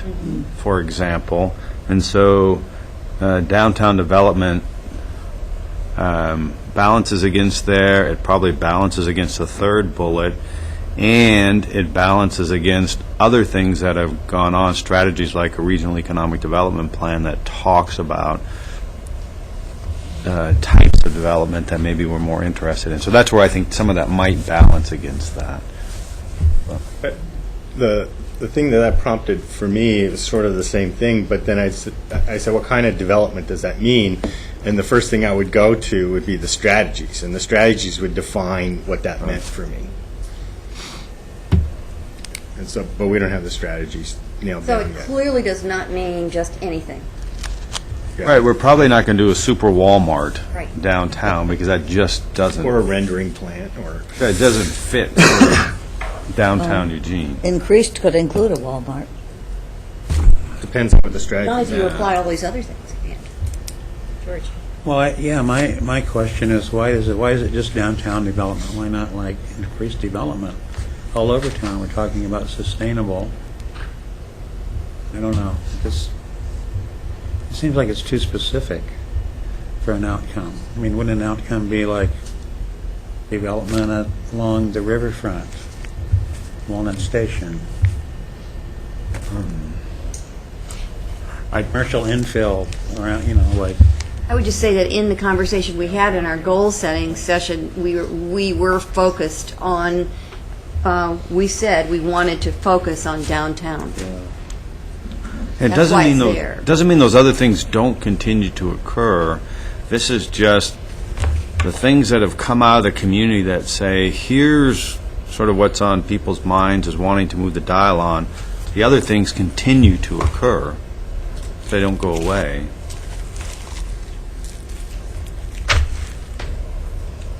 Speaker 6: for example. And so downtown development balances against there, it probably balances against the third bullet, and it balances against other things that have gone on, strategies like a regional economic development plan that talks about types of development that maybe we're more interested in. So that's where I think some of that might balance against that.
Speaker 4: But the thing that prompted for me is sort of the same thing, but then I said, what kind of development does that mean? And the first thing I would go to would be the strategies, and the strategies would define what that meant for me. And so, but we don't have the strategies nailed
Speaker 1: So
Speaker 4: down
Speaker 1: it
Speaker 4: yet.
Speaker 1: clearly does not mean just anything.
Speaker 4: Yeah.
Speaker 6: Right, we're probably not going to do a super Walmart
Speaker 1: Right.
Speaker 6: downtown because that just doesn't,
Speaker 4: Or a rendering plant, or
Speaker 6: that doesn't fit for downtown Eugene.
Speaker 11: Increased could include a Walmart.
Speaker 4: depends on what the strategy
Speaker 1: Not
Speaker 4: is.
Speaker 1: if you apply all these other things again. George?
Speaker 3: Well, my question is, why is it just downtown development? Why not like increased development all over town? We're talking about sustainable. I don't know. It seems like it's too specific for an outcome. I mean, wouldn't an outcome be like development along the riverfront, Walnut Station? Commercial infill around, like.
Speaker 1: I would just say that in the conversation we had in our goal-setting session, we were focused on, we said we wanted to focus on downtown.
Speaker 6: It
Speaker 1: That's why it's
Speaker 6: doesn't
Speaker 1: there.
Speaker 6: mean those other things don't continue to occur. This is just the things that have come out of the community that say, here's sort of what's on people's minds as wanting to move the dial on. The other things continue to occur. They don't go away.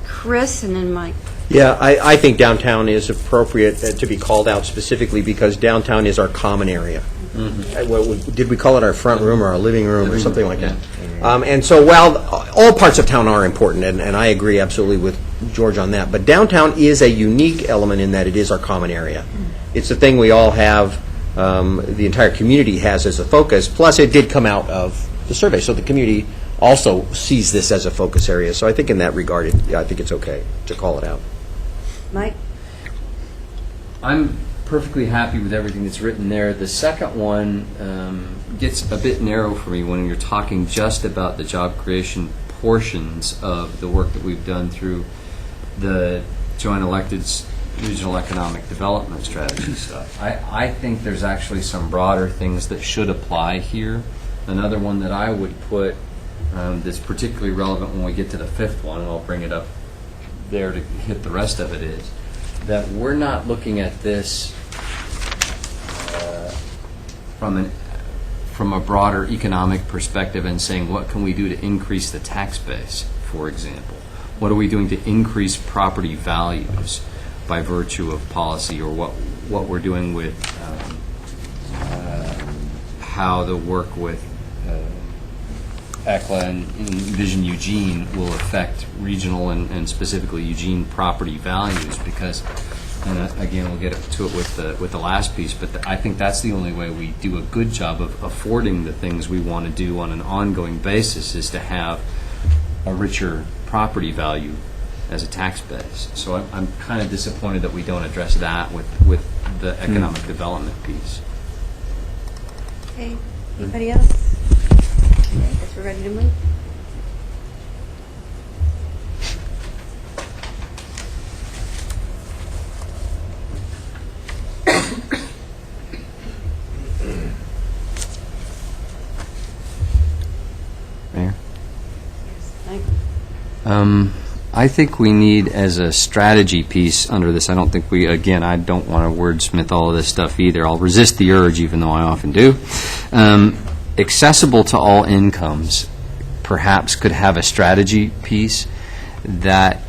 Speaker 1: Chris and then Mike.
Speaker 9: Yeah, I think downtown is appropriate to be called out specifically because downtown is our common area. Did we call it our front room or our living room or something like that? And so while all parts of town are important, and I agree absolutely with George on that, but downtown is a unique element in that it is our common area. It's the thing we all have, the entire community has as a focus, plus it did come out of the survey, so the community also sees this as a focus area. So I think in that regard, I think it's okay to call it out.
Speaker 1: Mike?
Speaker 10: I'm perfectly happy with everything that's written there. The second one gets a bit narrow for me when you're talking just about the job creation portions of the work that we've done through the Joint Elected's Regional Economic Development Strategy stuff. I think there's actually some broader things that should apply here. Another one that I would put that's particularly relevant when we get to the fifth one, and I'll bring it up there to hit the rest of it, is that we're not looking at this from a broader economic perspective and saying what can we do to increase the tax base, for example. What are we doing to increase property values by virtue of policy, or what we're doing with how the work with ECLA and Envision Eugene will affect regional and specifically Eugene property values, because, and again, we'll get to it with the last piece, but I think that's the only way we do a good job of affording the things we want to do on an ongoing basis, is to have a richer property value as a tax base. So I'm kind of disappointed that we don't address that with the economic development piece.
Speaker 1: Okay. Anybody else? Okay, I guess we're ready to move.
Speaker 10: Mayor?
Speaker 1: Yes, Mike.
Speaker 10: I think we need, as a strategy piece under this, I don't think we, again, I don't want to wordsmith all of this stuff either. I'll resist the urge, even though I often do. Accessible to all incomes perhaps could have a strategy piece that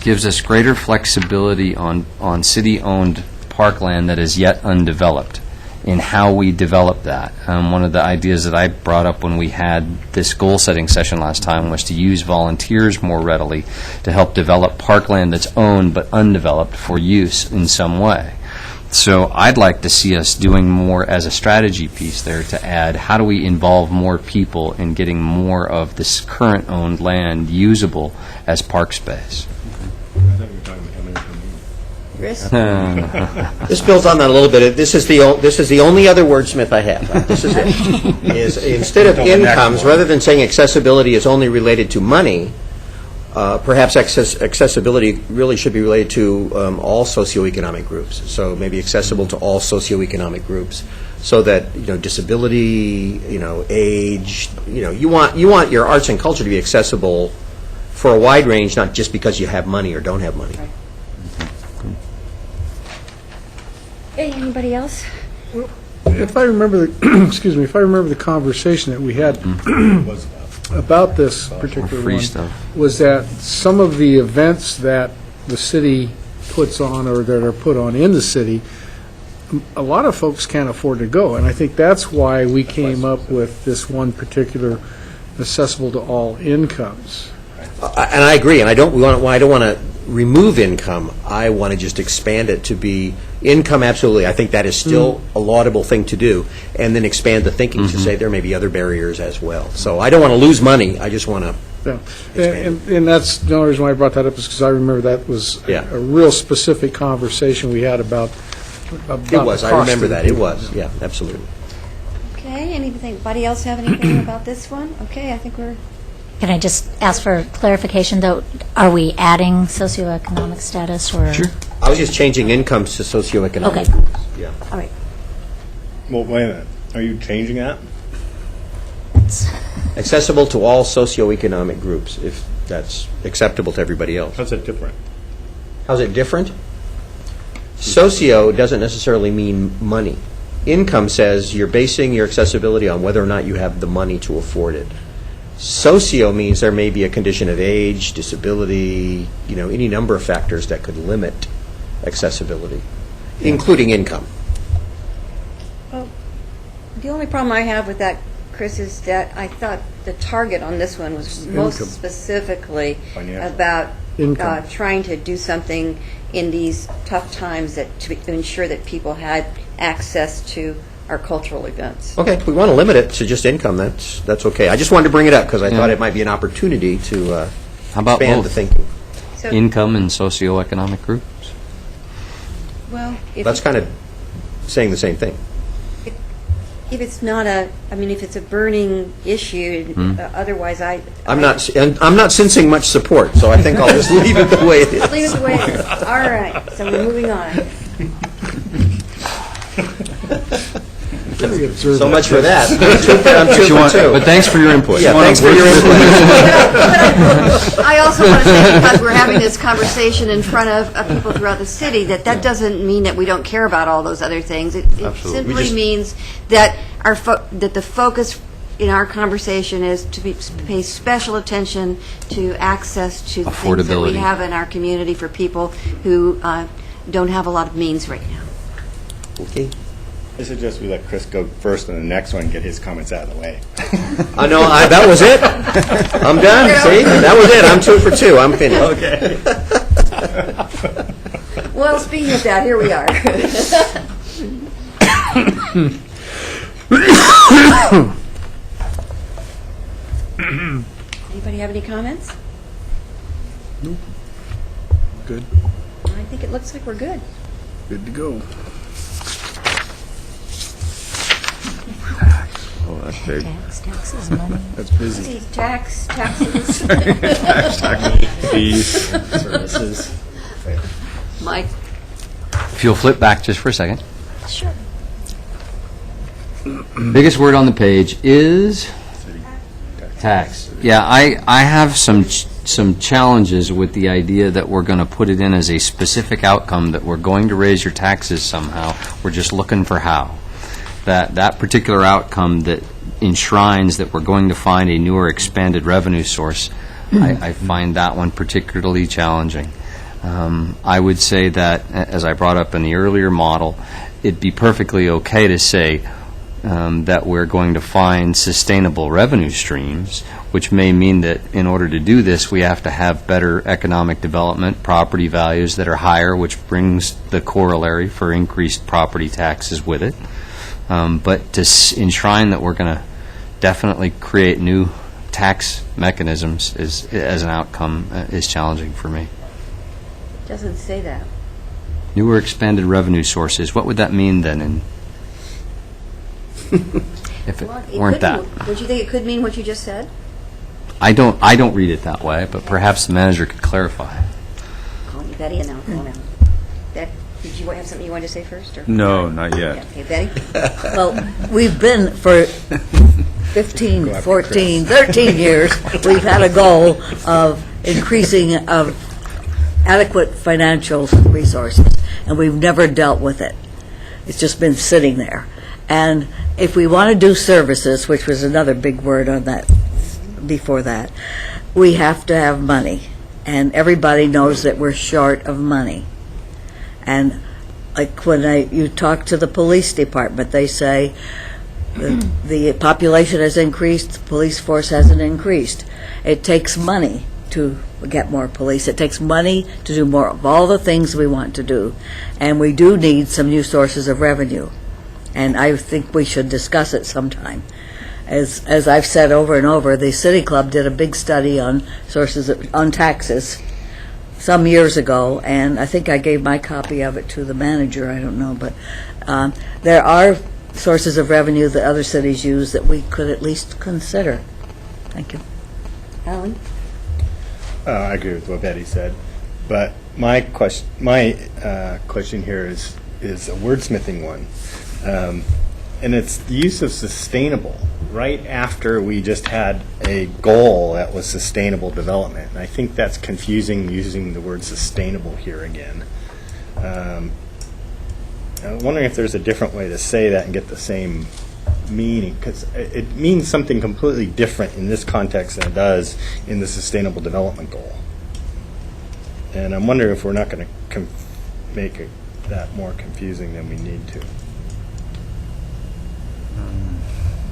Speaker 10: gives us greater flexibility on city-owned parkland that is yet undeveloped in how we develop that. One of the ideas that I brought up when we had this goal-setting session last time was to use volunteers more readily to help develop parkland that's owned but undeveloped for use in some way. So I'd like to see us doing more as a strategy piece there to add, how do we involve more people in getting more of this current owned land usable as park space?
Speaker 1: Chris?
Speaker 9: This builds on that a little bit. This is the only other wordsmith I have. This is it. Is instead of incomes, rather than saying accessibility is only related to money, perhaps accessibility really should be related to all socioeconomic groups. So maybe accessible to all socioeconomic groups, so that disability, age, you want your arts and culture to be accessible for a wide range, not just because you have money or don't have money.
Speaker 1: Hey, anybody else?
Speaker 7: If I remember if I remember the conversation that we had about this particular
Speaker 10: free
Speaker 7: one,
Speaker 10: stuff.
Speaker 7: was that some of the events that the city puts on or that are put on in the city, a lot of folks can't afford to go, and I think that's why we came up with this one particular accessible to all incomes.
Speaker 9: And I agree, and I don't want to remove income. I want to just expand it to be income, absolutely. I think that is still a laudable thing to do, and then expand the thinking to say there may be other barriers as well. So I don't want to lose money. I just want to
Speaker 7: And that's the only reason why I brought that up is because I remember that was a real specific conversation we had about
Speaker 9: It was.
Speaker 7: the
Speaker 9: I
Speaker 7: cost
Speaker 9: remember
Speaker 7: of
Speaker 9: that.
Speaker 7: it.
Speaker 9: It was. Yeah, absolutely.
Speaker 1: Okay, anybody else have anything about this one? Okay, I think we're...
Speaker 8: Can I just ask for clarification, though? Are we adding socioeconomic status, or?
Speaker 10: Sure.
Speaker 9: I was just changing incomes to socioeconomic
Speaker 8: Okay.
Speaker 9: groups. Yeah.
Speaker 8: All right.
Speaker 4: Well, wait a minute. Are you changing that?
Speaker 9: Accessible to all socioeconomic groups, if that's acceptable to everybody else.
Speaker 4: How's that different?
Speaker 9: How's it different? Socio doesn't necessarily mean money. Income says you're basing your accessibility on whether or not you have the money to afford it. Socio means there may be a condition of age, disability, any number of factors that could limit accessibility, including income.
Speaker 1: Well, the only problem I have with that, Chris, is that I thought the target on this one was most
Speaker 7: Income.
Speaker 1: specifically
Speaker 4: Financial.
Speaker 1: about
Speaker 7: Income.
Speaker 1: trying to do something in these tough times to ensure that people had access to our cultural events.
Speaker 9: Okay, if we want to limit it to just income, that's okay. I just wanted to bring it up because I thought it might be an opportunity to
Speaker 10: How about
Speaker 9: expand the
Speaker 10: both?
Speaker 9: thinking.
Speaker 1: So,
Speaker 10: Income and socioeconomic groups?
Speaker 1: well, if
Speaker 9: That's kind of saying the same thing.
Speaker 1: if it's not if it's a burning issue, otherwise
Speaker 9: I'm not sensing much support, so I think I'll just leave it the way it is.
Speaker 1: leave it the way it is. All right, so we're moving on.
Speaker 9: So much for that. I'm two for two.
Speaker 10: But thanks for your input.
Speaker 9: Yeah, thanks for your input.
Speaker 1: I also want to say, because we're having this conversation in front of people throughout the city, that doesn't mean that we don't care about all those other things. It simply means that that the focus in our conversation is to pay special attention to access to the things that we
Speaker 10: Affordability.
Speaker 1: have in our community for people who don't have a lot of means right now.
Speaker 9: Okay.
Speaker 4: I suggest we let Chris go first on the next one and get his comments out of the way.
Speaker 9: No, that was it. I'm done. See, that was it. I'm 2 for 2. I'm finished.
Speaker 4: Okay.
Speaker 1: Well, speaking of that, here we are. Anybody have any comments?
Speaker 7: Nope. Good.
Speaker 1: I think it looks like we're good.
Speaker 7: Good to go.
Speaker 10: Oh, that's big.
Speaker 8: Taxes, money.
Speaker 7: That's busy.
Speaker 1: See, taxes.
Speaker 10: Fees.
Speaker 4: Services.
Speaker 1: Mike?
Speaker 10: If you'll flip back just for a second.
Speaker 8: Sure.
Speaker 10: Biggest word on the page is tax. Yeah, I have some some challenges with the idea that we're going to put it in as a specific outcome, that we're going to raise your taxes somehow. We're just looking for how. That particular outcome that enshrines that we're going to find a newer expanded revenue source, I find that one particularly challenging. I would say that, as I brought up in the earlier model, it'd be perfectly okay to say that we're going to find sustainable revenue streams, which may mean that in order to do this, we have to have better economic development, property values that are higher, which brings the corollary for increased property taxes with it. But to enshrine that we're going to definitely create new tax mechanisms as an outcome is challenging for me.
Speaker 1: Doesn't say that.
Speaker 10: Newer expanded revenue sources, what would that mean then if it weren't that?
Speaker 1: Would you think it could mean what you just said?
Speaker 10: I don't read it that way, but perhaps the manager could clarify.
Speaker 1: Calling you Betty and now calling out. Beck, did you have something you wanted to say first? Or?
Speaker 6: No, not yet.
Speaker 1: Yeah, okay, Betty?
Speaker 11: Well, we've been for 15, 14, 13 years, we've had a goal of increasing of adequate financial resources, and we've never dealt with it. It's just been sitting there. And if we want to do services, which was another big word on that before that, we have to have money. And everybody knows that we're short of money. And like when you talk to the police department, they say the population has increased, the police force hasn't increased. It takes money to get more police. It takes money to do more of all the things we want to do. And we do need some new sources of revenue. And I think we should discuss it sometime. As I've said over and over, the City Club did a big study on on taxes some years ago, and I think I gave my copy of it to the manager, I don't know, but there are sources of revenue that other cities use that we could at least consider. Thank you.
Speaker 1: Alan?
Speaker 4: I agree with what Betty said, but my question here is a wordsmithing one. And it's the use of sustainable right after we just had a goal that was sustainable development. And I think that's confusing using the word sustainable here again. I'm wondering if there's a different way to say that and get the same meaning, because it means something completely different in this context than it does in the sustainable development goal. And I'm wondering if we're not going to make that more confusing than we need to.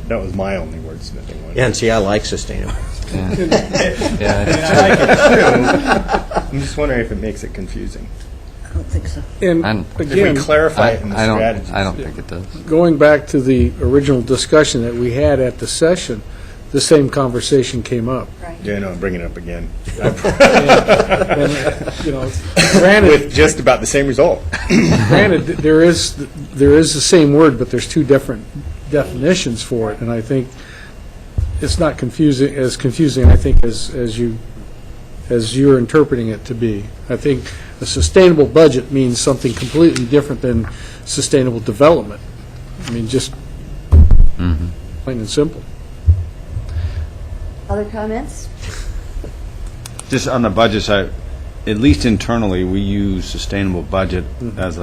Speaker 4: That was my only wordsmithing one.
Speaker 9: Yeah, and see, I like sustainable.
Speaker 4: I like it too. I'm just wondering if it makes it confusing.
Speaker 11: I don't think so.
Speaker 7: And
Speaker 4: If
Speaker 7: again,
Speaker 4: we clarify it in the strategy.
Speaker 10: I don't think it does.
Speaker 7: going back to the original discussion that we had at the session, the same conversation came up.
Speaker 4: Yeah, no, I'm bringing it up again.
Speaker 7: And, granted,
Speaker 4: With just about the same result.
Speaker 7: granted, there is the same word, but there's two different definitions for it, and I think it's not confusing, I think, as you're interpreting it to be. I think a sustainable budget means something completely different than sustainable development. I mean, just plain and simple.
Speaker 1: Other comments?
Speaker 6: Just on the budget side, at least internally, we use sustainable budget as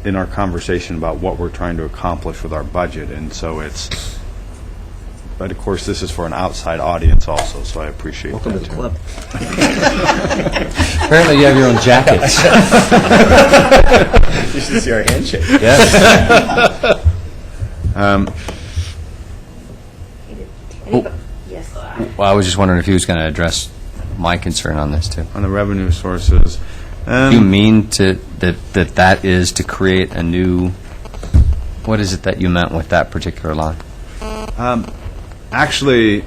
Speaker 6: in our conversation about what we're trying to accomplish with our budget, and so it's, but of course, this is for an outside audience also, so I appreciate
Speaker 9: Welcome to
Speaker 6: that.
Speaker 9: the club.
Speaker 10: Apparently you have your own jackets.
Speaker 4: You should see our handshake.
Speaker 10: Yes.
Speaker 1: Yes.
Speaker 10: Well, I was just wondering if he was going to address my concern on this, too.
Speaker 6: On the revenue sources.
Speaker 10: Do you mean that is to create a new, what is it that you meant with that particular line?
Speaker 6: Actually,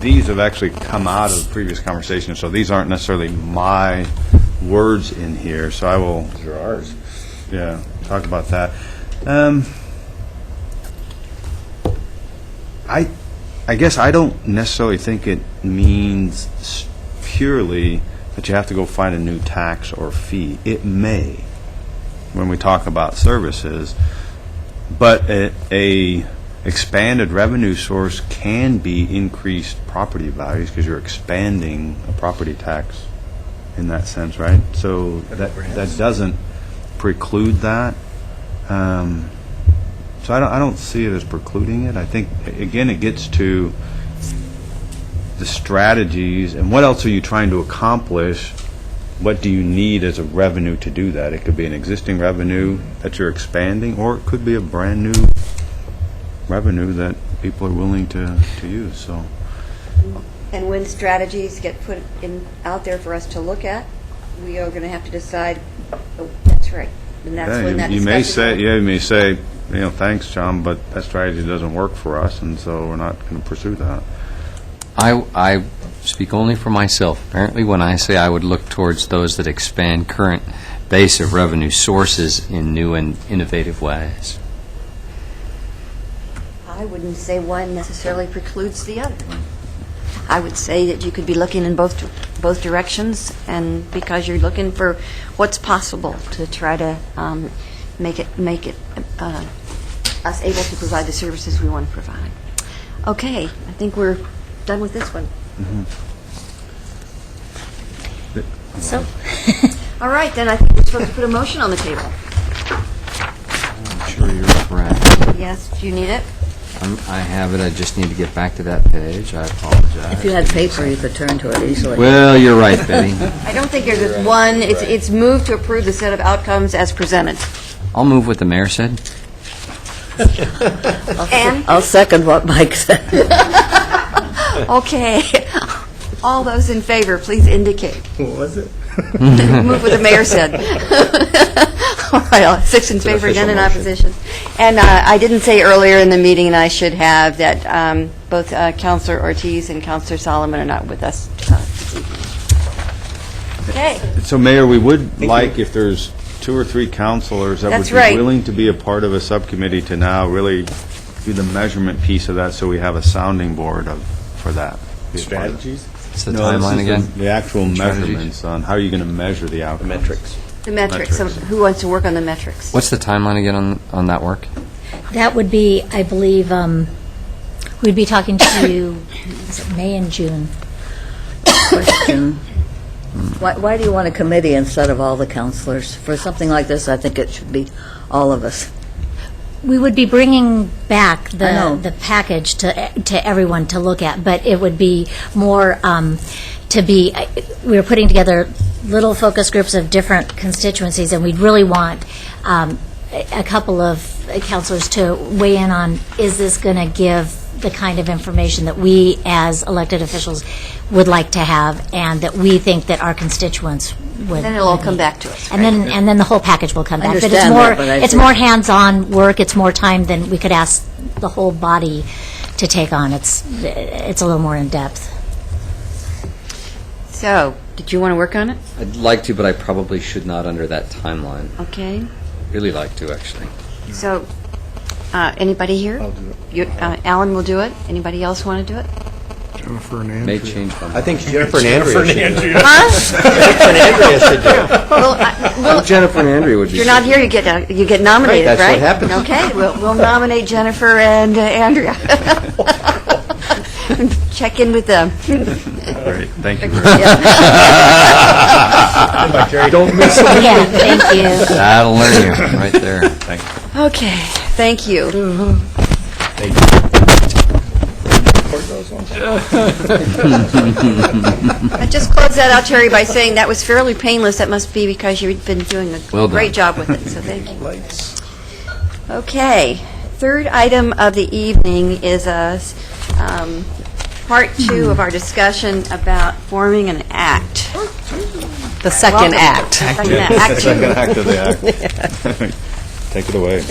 Speaker 6: these have actually come out of the previous conversation, so these aren't necessarily my words in here, so I will...
Speaker 4: These are ours.
Speaker 6: Yeah, talk about that. I guess I don't necessarily think it means purely that you have to go find a new tax or fee. It may, when we talk about services, but a expanded revenue source can be increased property values because you're expanding a property tax in that sense, right? So that doesn't preclude that. So I don't see it as precluding it. I think, again, it gets to the strategies and what else are you trying to accomplish? What do you need as a revenue to do that? It could be an existing revenue that you're expanding, or it could be a brand-new revenue that people are willing to use, so.
Speaker 1: And when strategies get put out there for us to look at, we are going to have to decide, oh, that's right. And that's
Speaker 6: Yeah,
Speaker 1: when that
Speaker 6: you may
Speaker 1: discussion
Speaker 6: say, you may say, thanks, John, but that strategy doesn't work for us, and so we're not going to pursue that.
Speaker 10: I speak only for myself. Apparently, when I say I would look towards those that expand current base of revenue sources in new and innovative ways.
Speaker 1: I wouldn't say one necessarily precludes the other. I would say that you could be looking in both directions, and because you're looking for what's possible to try to make it us able to provide the services we want to provide. Okay, I think we're done with this one.
Speaker 8: So,
Speaker 1: All right, then I think we're supposed to put a motion on the table.
Speaker 10: I'm sure you're correct.
Speaker 1: Yes, do you need it?
Speaker 10: I have it, I just need to get back to that page. I apologize.
Speaker 11: If you had paper, you could turn to it easily.
Speaker 10: Well, you're right, Betty.
Speaker 1: I don't think there's just one. It's moved to approve the set of outcomes as presented.
Speaker 10: I'll move what the mayor said.
Speaker 1: And,
Speaker 11: I'll second what Mike said.
Speaker 1: okay, all those in favor, please indicate.
Speaker 4: What was it?
Speaker 1: Move what the mayor said. All right, 6 in favor, none in opposition. And I didn't say earlier in the meeting, and I should have, that both Councilor Ortiz and Councilor Solomon are not with us this evening. Okay.
Speaker 6: So, Mayor, we would like, if there's 2 or 3 counselors that would
Speaker 1: That's
Speaker 6: be
Speaker 1: right.
Speaker 6: willing to be a part of a subcommittee to now really do the measurement piece of that, so we have a sounding board for that. Be a part of it.
Speaker 4: Strategies?
Speaker 10: What's the
Speaker 6: No, this
Speaker 10: timeline
Speaker 6: is
Speaker 10: again?
Speaker 6: the actual
Speaker 10: Strategies?
Speaker 6: measurements on how you're going to measure the outcomes.
Speaker 4: Metrics.
Speaker 1: The metrics. So
Speaker 6: Metrics.
Speaker 1: who wants to work on the metrics?
Speaker 10: What's the timeline again on that work?
Speaker 8: that would be, I believe, we'd be talking to you, is it May and June?
Speaker 11: Question. Why do you want a committee instead of all the counselors? For something like this, I think it should be all of us.
Speaker 8: We would be bringing back
Speaker 11: I know.
Speaker 8: the package to everyone to look at, but it would be more we were putting together little focus groups of different constituencies, and we'd really want a couple of counselors to weigh in on, is this going to give the kind of information that we as elected officials would like to have, and that we think that our constituents would.
Speaker 1: Then it'll all
Speaker 8: would
Speaker 1: come
Speaker 8: need.
Speaker 1: back to us,
Speaker 8: And
Speaker 1: right?
Speaker 8: then the whole package will come
Speaker 11: I
Speaker 8: back. But
Speaker 11: understand that, but I
Speaker 8: it's
Speaker 11: think-
Speaker 8: more hands-on work. It's more time than we could ask the whole body to take on. It's a little more in-depth.
Speaker 1: So, did you want to work on it?
Speaker 10: I'd like to, but I probably should not under that timeline.
Speaker 1: Okay.
Speaker 10: Really like to, actually.
Speaker 1: So, anybody here? I'll do it. Alan will do it. Anybody else want to do it?
Speaker 7: Jennifer and
Speaker 10: May
Speaker 7: Andrew.
Speaker 10: change my mind.
Speaker 9: I think Jennifer and Andrea should do it.
Speaker 1: Huh?
Speaker 9: Jennifer and Andrea should do it.
Speaker 1: Well,
Speaker 10: Jennifer and Andrea would
Speaker 1: if
Speaker 10: be.
Speaker 1: you're not here, you get nominated,
Speaker 9: Right,
Speaker 1: right?
Speaker 9: that's what happens.
Speaker 1: Okay, we'll nominate Jennifer and Andrea. Check in with them.
Speaker 6: Great, thank you.
Speaker 9: Don't miss it.
Speaker 8: Yeah, thank you.
Speaker 10: That'll learn you, right there.
Speaker 6: Thank you.
Speaker 1: Okay, thank you. I just close that out, Terry, by saying that was fairly painless. That must be because you've been doing a
Speaker 10: Well done.
Speaker 1: great job with it, so thank you. Okay, third item of the evening is part 2 of our discussion about forming an act.
Speaker 12: The second
Speaker 1: Welcome.
Speaker 12: act.
Speaker 1: Second act. Act
Speaker 6: Second
Speaker 1: 2.
Speaker 6: act of the act. Take it away.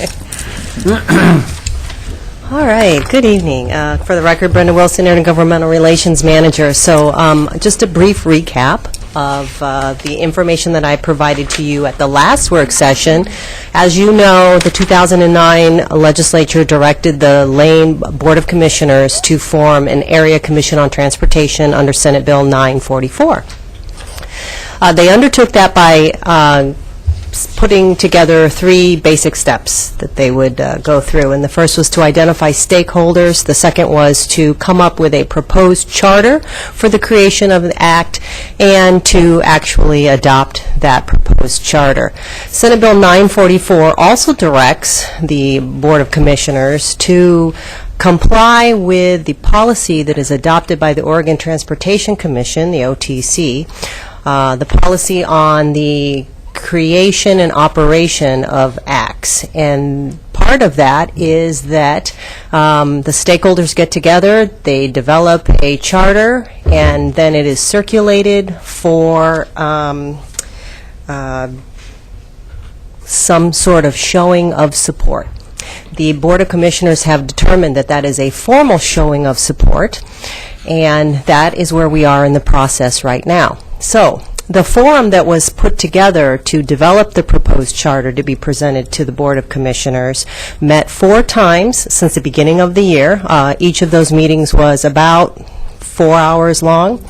Speaker 12: All right, good evening. For the record, Brenda Wilson, Intergovernmental Relations Manager. So just a brief recap of the information that I provided to you at the last work session. As you know, the 2009 legislature directed the Lane Board of Commissioners to form an Area Commission on Transportation under Senate Bill 944. They undertook that by putting together 3 basic steps that they would go through. And the first was to identify stakeholders. The second was to come up with a proposed charter for the creation of the act and to actually adopt that proposed charter. Senate Bill 944 also directs the Board of Commissioners to comply with the policy that is adopted by the Oregon Transportation Commission, the OTC, the policy on the creation and operation of acts. And part of that is that the stakeholders get together, they develop a charter, and then it is circulated for some sort of showing of support. The Board of Commissioners have determined that that is a formal showing of support, and that is where we are in the process right now. So, the forum that was put together to develop the proposed charter to be presented to the Board of Commissioners met 4 times since the beginning of the year. Each of those meetings was about 4 hours long.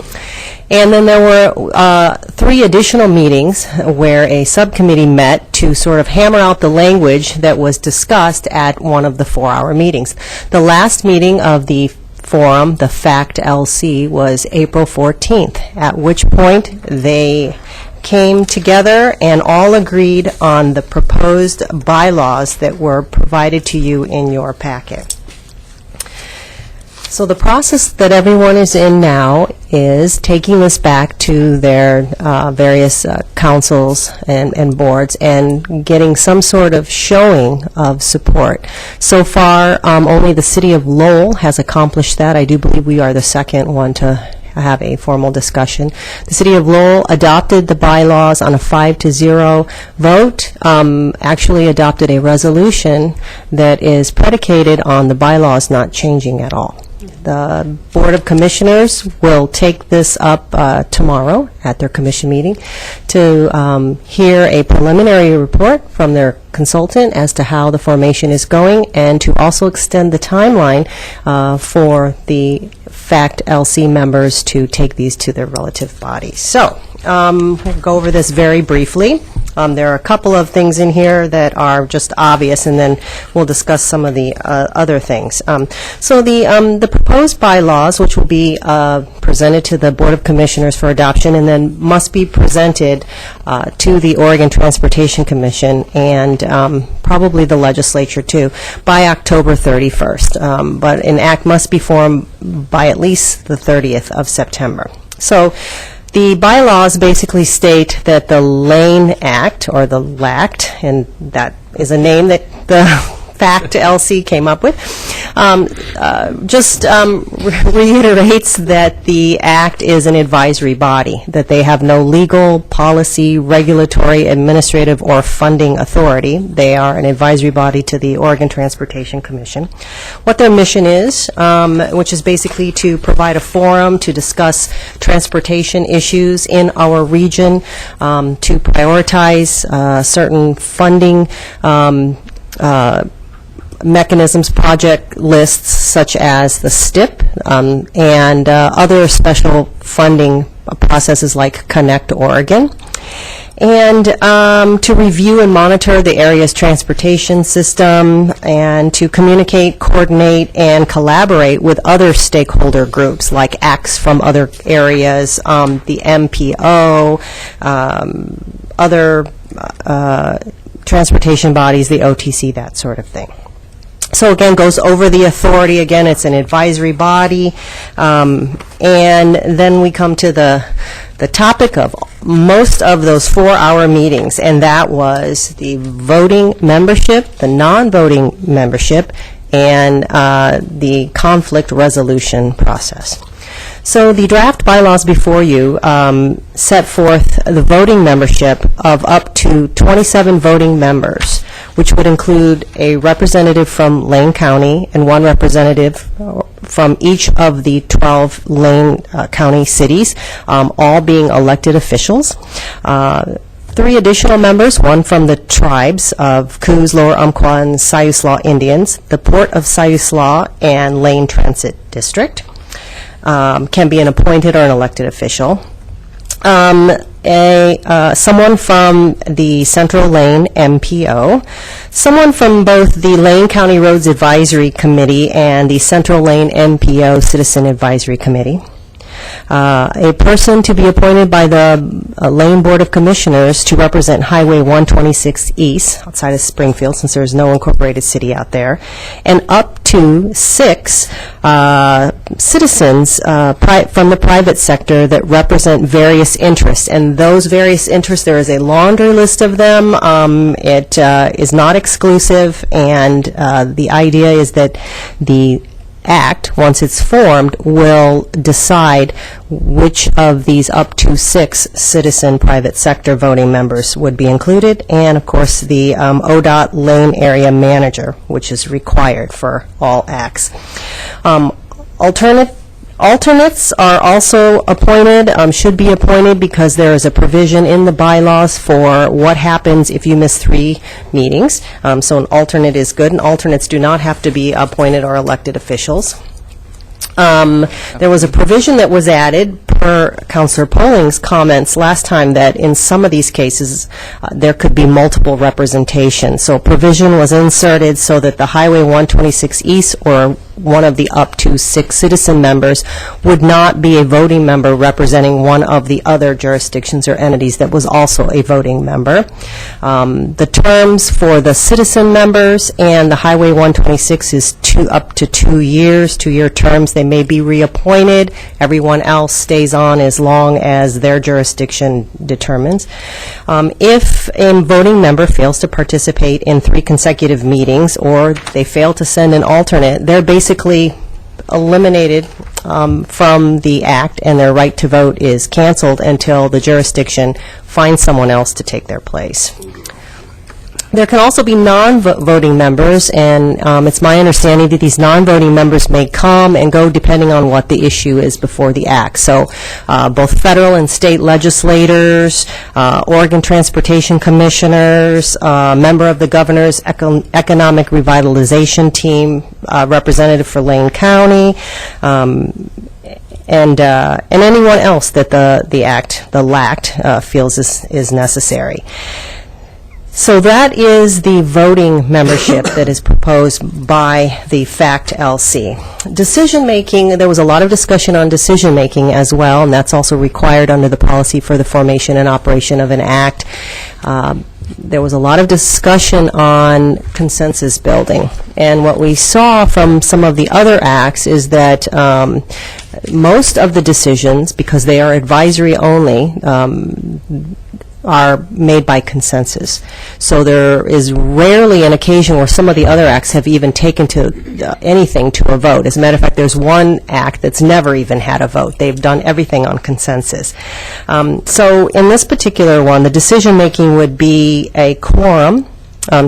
Speaker 12: And then there were 3 additional meetings where a subcommittee met to sort of hammer out the language that was discussed at one of the 4-hour meetings. The last meeting of the forum, the FACT LC, was April 14th, at which point they came together and all agreed on the proposed bylaws that were provided to you in your packet. So the process that everyone is in now is taking this back to their various councils and boards and getting some sort of showing of support. So far, only the city of Lowell has accomplished that. I do believe we are the second one to have a formal discussion. The city of Lowell adopted the bylaws on a 5-0 vote, actually adopted a resolution that is predicated on the bylaws not changing at all. The Board of Commissioners will take this up tomorrow at their commission meeting to hear a preliminary report from their consultant as to how the formation is going and to also extend the timeline for the FACT LC members to take these to their relative bodies. So, we'll go over this very briefly. There are a couple of things in here that are just obvious, and then we'll discuss some of the other things. So the proposed bylaws, which will be presented to the Board of Commissioners for adoption, and then must be presented to the Oregon Transportation Commission and probably the legislature too, by October 31st. But an act must be formed by at least the 30th of September. So the bylaws basically state that the Lane Act, or the LACT, and that is a name that the FACT LC came up with, reiterates that the Act is an advisory body, that they have no legal, policy, regulatory, administrative, or funding authority. They are an advisory body to the Oregon Transportation Commission. What their mission is, which is basically to provide a forum to discuss transportation issues in our region, to prioritize certain funding mechanisms, project lists such as the STIP and other special funding processes like Connect Oregon, and to review and monitor the area's transportation system and to communicate, coordinate, and collaborate with other stakeholder groups like ACTs from other areas, the MPO, other transportation bodies, the OTC, that sort of thing. So again, goes over the authority. Again, it's an advisory body. And then we come to the topic of most of those 4-hour meetings, and that was the voting membership, the non-voting membership, and the conflict resolution process. So the draft bylaws before you set forth the voting membership of up to 27 voting members, which would include a representative from Lane County and 1 representative from each of the 12 Lane County cities, all being elected officials. 3 additional members, 1 from the tribes of Coos, Lower Umpqua, and Siuslaw Indians, the Port of Siuslaw, and Lane Transit District. Can be an appointed or an elected official. someone from the Central Lane MPO, someone from both the Lane County Roads Advisory Committee and the Central Lane MPO Citizen Advisory Committee, a person to be appointed by the Lane Board of Commissioners to represent Highway 126 East, outside of Springfield, since there is no incorporated city out there, and up to 6 citizens from the private sector that represent various interests. And those various interests, there is a laundry list of them. It is not exclusive, and the idea is that the Act, once it's formed, will decide which of these up to 6 citizen private sector voting members would be included, and of course the ODOT Lane Area Manager, which is required for all acts. Alternates are also appointed, should be appointed, because there is a provision in the bylaws for what happens if you miss 3 meetings. So an alternate is good, and alternates do not have to be appointed or elected officials. There was a provision that was added per Councilor Polling's comments last time that in some of these cases there could be multiple representation. So a provision was inserted so that the Highway 126 East or one of the up to 6 citizen members would not be a voting member representing one of the other jurisdictions or entities that was also a voting member. The terms for the citizen members and the Highway 126 is up to 2 years, 2-year terms. They may be reappointed. Everyone else stays on as long as their jurisdiction determines. If a voting member fails to participate in 3 consecutive meetings or they fail to send an alternate, they're basically eliminated from the act, and their right to vote is canceled until the jurisdiction finds someone else to take their place. There can also be non-voting members, and it's my understanding that these non-voting members may come and go depending on what the issue is before the act. So both federal and state legislators, Oregon Transportation Commissioners, member of the Governor's Economic Revitalization Team, representative for Lane County, and anyone else that the LACT feels is necessary. So that is the voting membership that is proposed by the FACT LC. Decision-making, there was a lot of discussion on decision-making as well, and that's also required under the policy for the formation and operation of an act. There was a lot of discussion on consensus building. And what we saw from some of the other acts is that most of the decisions, because they are advisory only, are made by consensus. So there is rarely an occasion where some of the other acts have even taken to anything to a vote. As a matter of fact, there's one act that's never even had a vote. They've done everything on consensus. So in this particular one, the decision-making would be a quorum.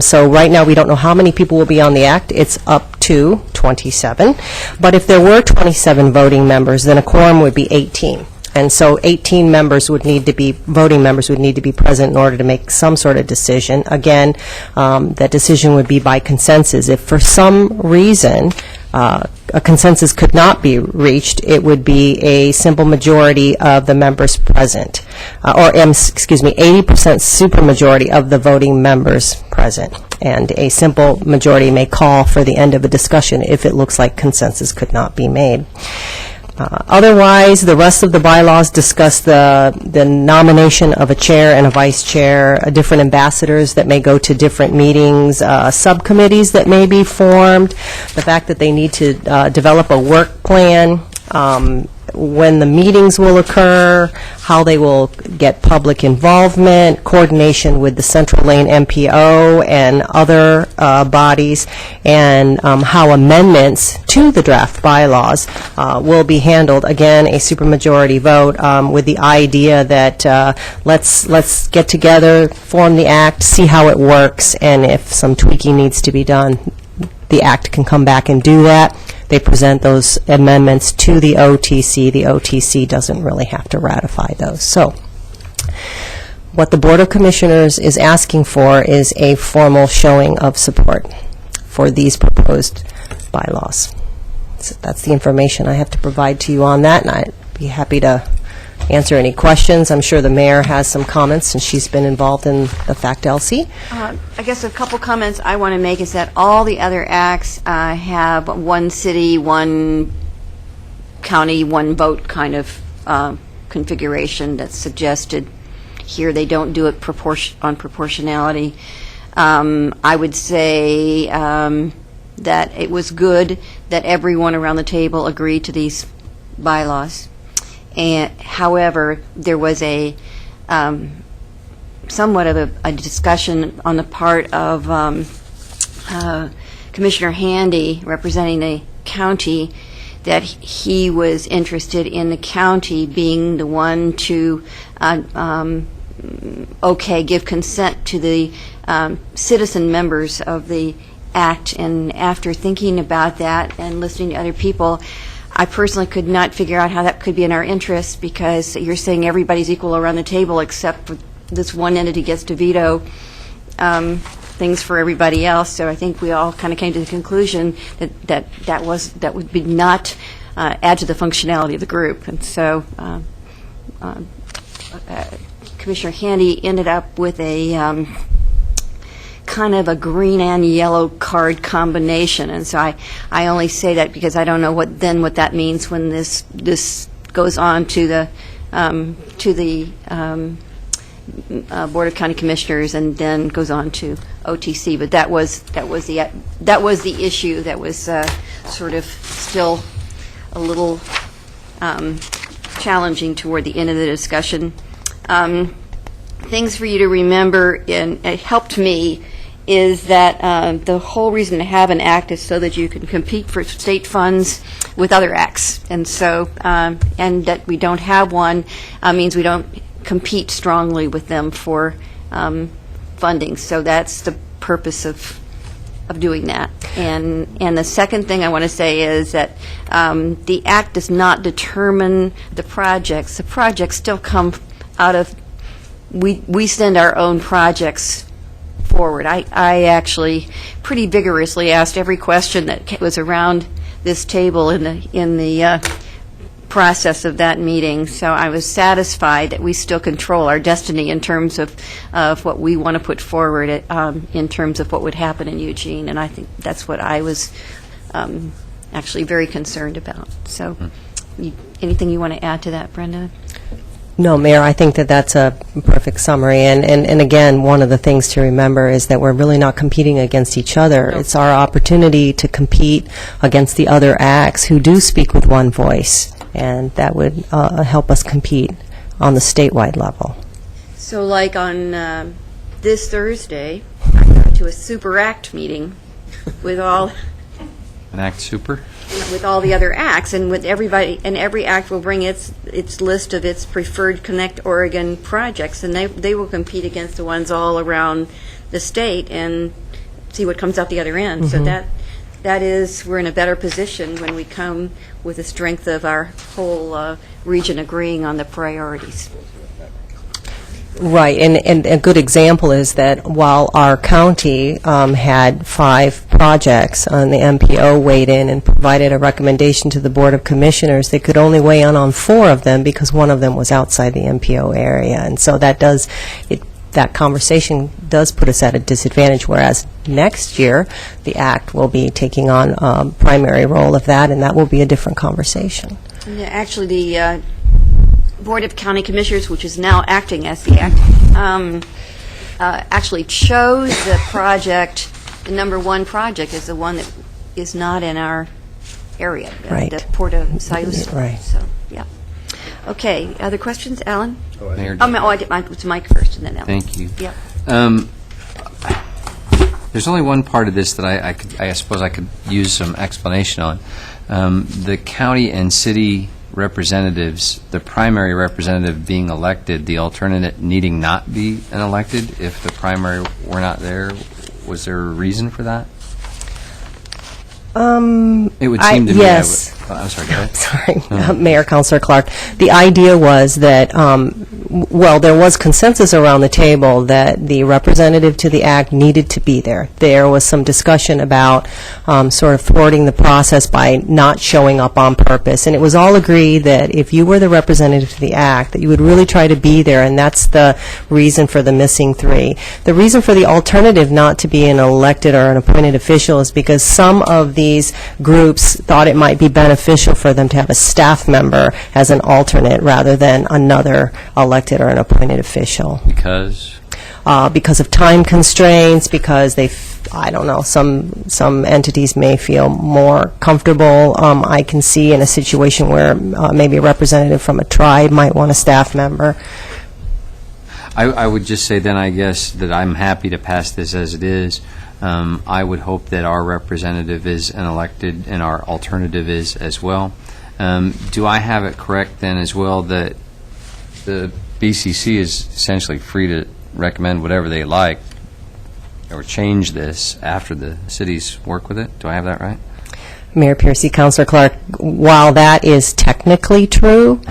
Speaker 12: So right now, we don't know how many people will be on the act. It's up to 27. But if there were 27 voting members, then a quorum would be 18. And so 18 members would need to be, voting members would need to be present in order to make some sort of decision. Again, that decision would be by consensus. If for some reason a consensus could not be reached, it would be a simple majority of the members present, or 80% supermajority of the voting members present. And a simple majority may call for the end of a discussion if it looks like consensus could not be made. Otherwise, the rest of the bylaws discuss the nomination of a chair and a vice chair, different ambassadors that may go to different meetings, subcommittees that may be formed, the fact that they need to develop a work plan, when the meetings will occur, how they will get public involvement, coordination with the Central Lane MPO and other bodies, and how amendments to the draft bylaws will be handled. Again, a supermajority vote with the idea that let's get together, form the act, see how it works, and if some tweaking needs to be done, the act can come back and do that. They present those amendments to the OTC. The OTC doesn't really have to ratify those. So what the Board of Commissioners is asking for is a formal showing of support for these proposed bylaws. So that's the information I have to provide to you on that, and I'd be happy to answer any questions. I'm sure the mayor has some comments, since she's been involved in the FACT-LC.
Speaker 1: I guess a couple comments I want to make is that all the other acts have one city, one county, one vote kind of configuration that's suggested. Here, they don't do it on proportionality. I would say that it was good that everyone around the table agreed to these bylaws. And however, there was a somewhat of a discussion on the part of Commissioner Handy, representing the county, that he was interested in the county being the one to give consent to the citizen members of the act. And after thinking about that and listening to other people, I personally could not figure out how that could be in our interest, because you're saying everybody's equal around the table except for this one entity gets to veto things for everybody else. So I think we all kind of came to the conclusion that would be not add to the functionality of the group. And so Commissioner Handy ended up with a kind of a green and yellow card combination. And so I only say that because I don't know what that means when this goes on to the Board of County Commissioners and then goes on to OTC. But that was the issue that was sort of still a little challenging toward the end of the discussion. Things for you to remember, and it helped me, is that the whole reason to have an act is so that you can compete for state funds with other acts. And so, and that we don't have one means we don't compete strongly with them for funding. So that's the purpose of doing that. And the second thing I want to say is that the act does not determine the projects. The projects still come out of, we send our own projects forward. I actually pretty vigorously asked every question that was around this table in the process of that meeting. So I was satisfied that we still control our destiny in terms of what we want to put forward in terms of what would happen in Eugene. And I think that's what I was actually very concerned about. So anything you want to add to that, Brenda?
Speaker 12: No, Mayor, I think that that's a perfect summary. And again, one of the things to remember is that we're really not competing against each other. It's our opportunity to compete against the other acts who do speak with one voice, and that would help us compete on the statewide level.
Speaker 1: So like on this Thursday, I went to a Super Act meeting with all...
Speaker 10: An act super?
Speaker 1: With all the other acts, and with everybody, and every act will bring its list of its preferred Connect Oregon projects, and they will compete against the ones all around the state and see what comes out the other end. So that is, we're in a better position when we come with the strength of our whole region agreeing on the priorities.
Speaker 12: Right, and a good example is that while our county had 5 projects, and the MPO weighed in and provided a recommendation to the Board of Commissioners, they could only weigh in on 4 of them because one of them was outside the MPO area. And so that that conversation does put us at a disadvantage, whereas next year the Act will be taking on a primary role of that, and that will be a different conversation.
Speaker 1: Yeah, actually, the Board of County Commissioners, which is now acting as the Act, actually chose the project, the number 1 project is the one that is not in our area,
Speaker 12: Right.
Speaker 1: the Port of Siuslaw.
Speaker 12: Right.
Speaker 1: So, yeah. Okay, other questions, Alan?
Speaker 10: Mayor,
Speaker 1: I did Mike first, and then Alan.
Speaker 10: Thank you.
Speaker 1: Yeah.
Speaker 10: There's only one part of this that I suppose I could use some explanation on. The county and city representatives, the primary representative being elected, the alternate needing not be an elected if the primary were not there. Was there a reason for that? It would seem to me.
Speaker 12: Yes.
Speaker 10: I'm sorry, go ahead.
Speaker 12: Sorry, Mayor, Councilor Clark. The idea was that, well, there was consensus around the table that the representative to the act needed to be there. There was some discussion about sort of thwarting the process by not showing up on purpose. And it was all agreed that if you were the representative to the act, that you would really try to be there, and that's the reason for the missing 3. The reason for the alternative not to be an elected or an appointed official is because some of these groups thought it might be beneficial for them to have a staff member as an alternate rather than another elected or an appointed official.
Speaker 10: Because?
Speaker 12: Because of time constraints, because I don't know, some entities may feel more comfortable. I can see in a situation where maybe a representative from a tribe might want a staff member.
Speaker 10: I would just say then, I guess, that I'm happy to pass this as it is. I would hope that our representative is an elected and our alternative is as well. Do I have it correct then as well that the BCC is essentially free to recommend whatever they like or change this after the cities work with it? Do I have that right?
Speaker 12: Mayor Piercy, Councilor Clark, while that is technically true,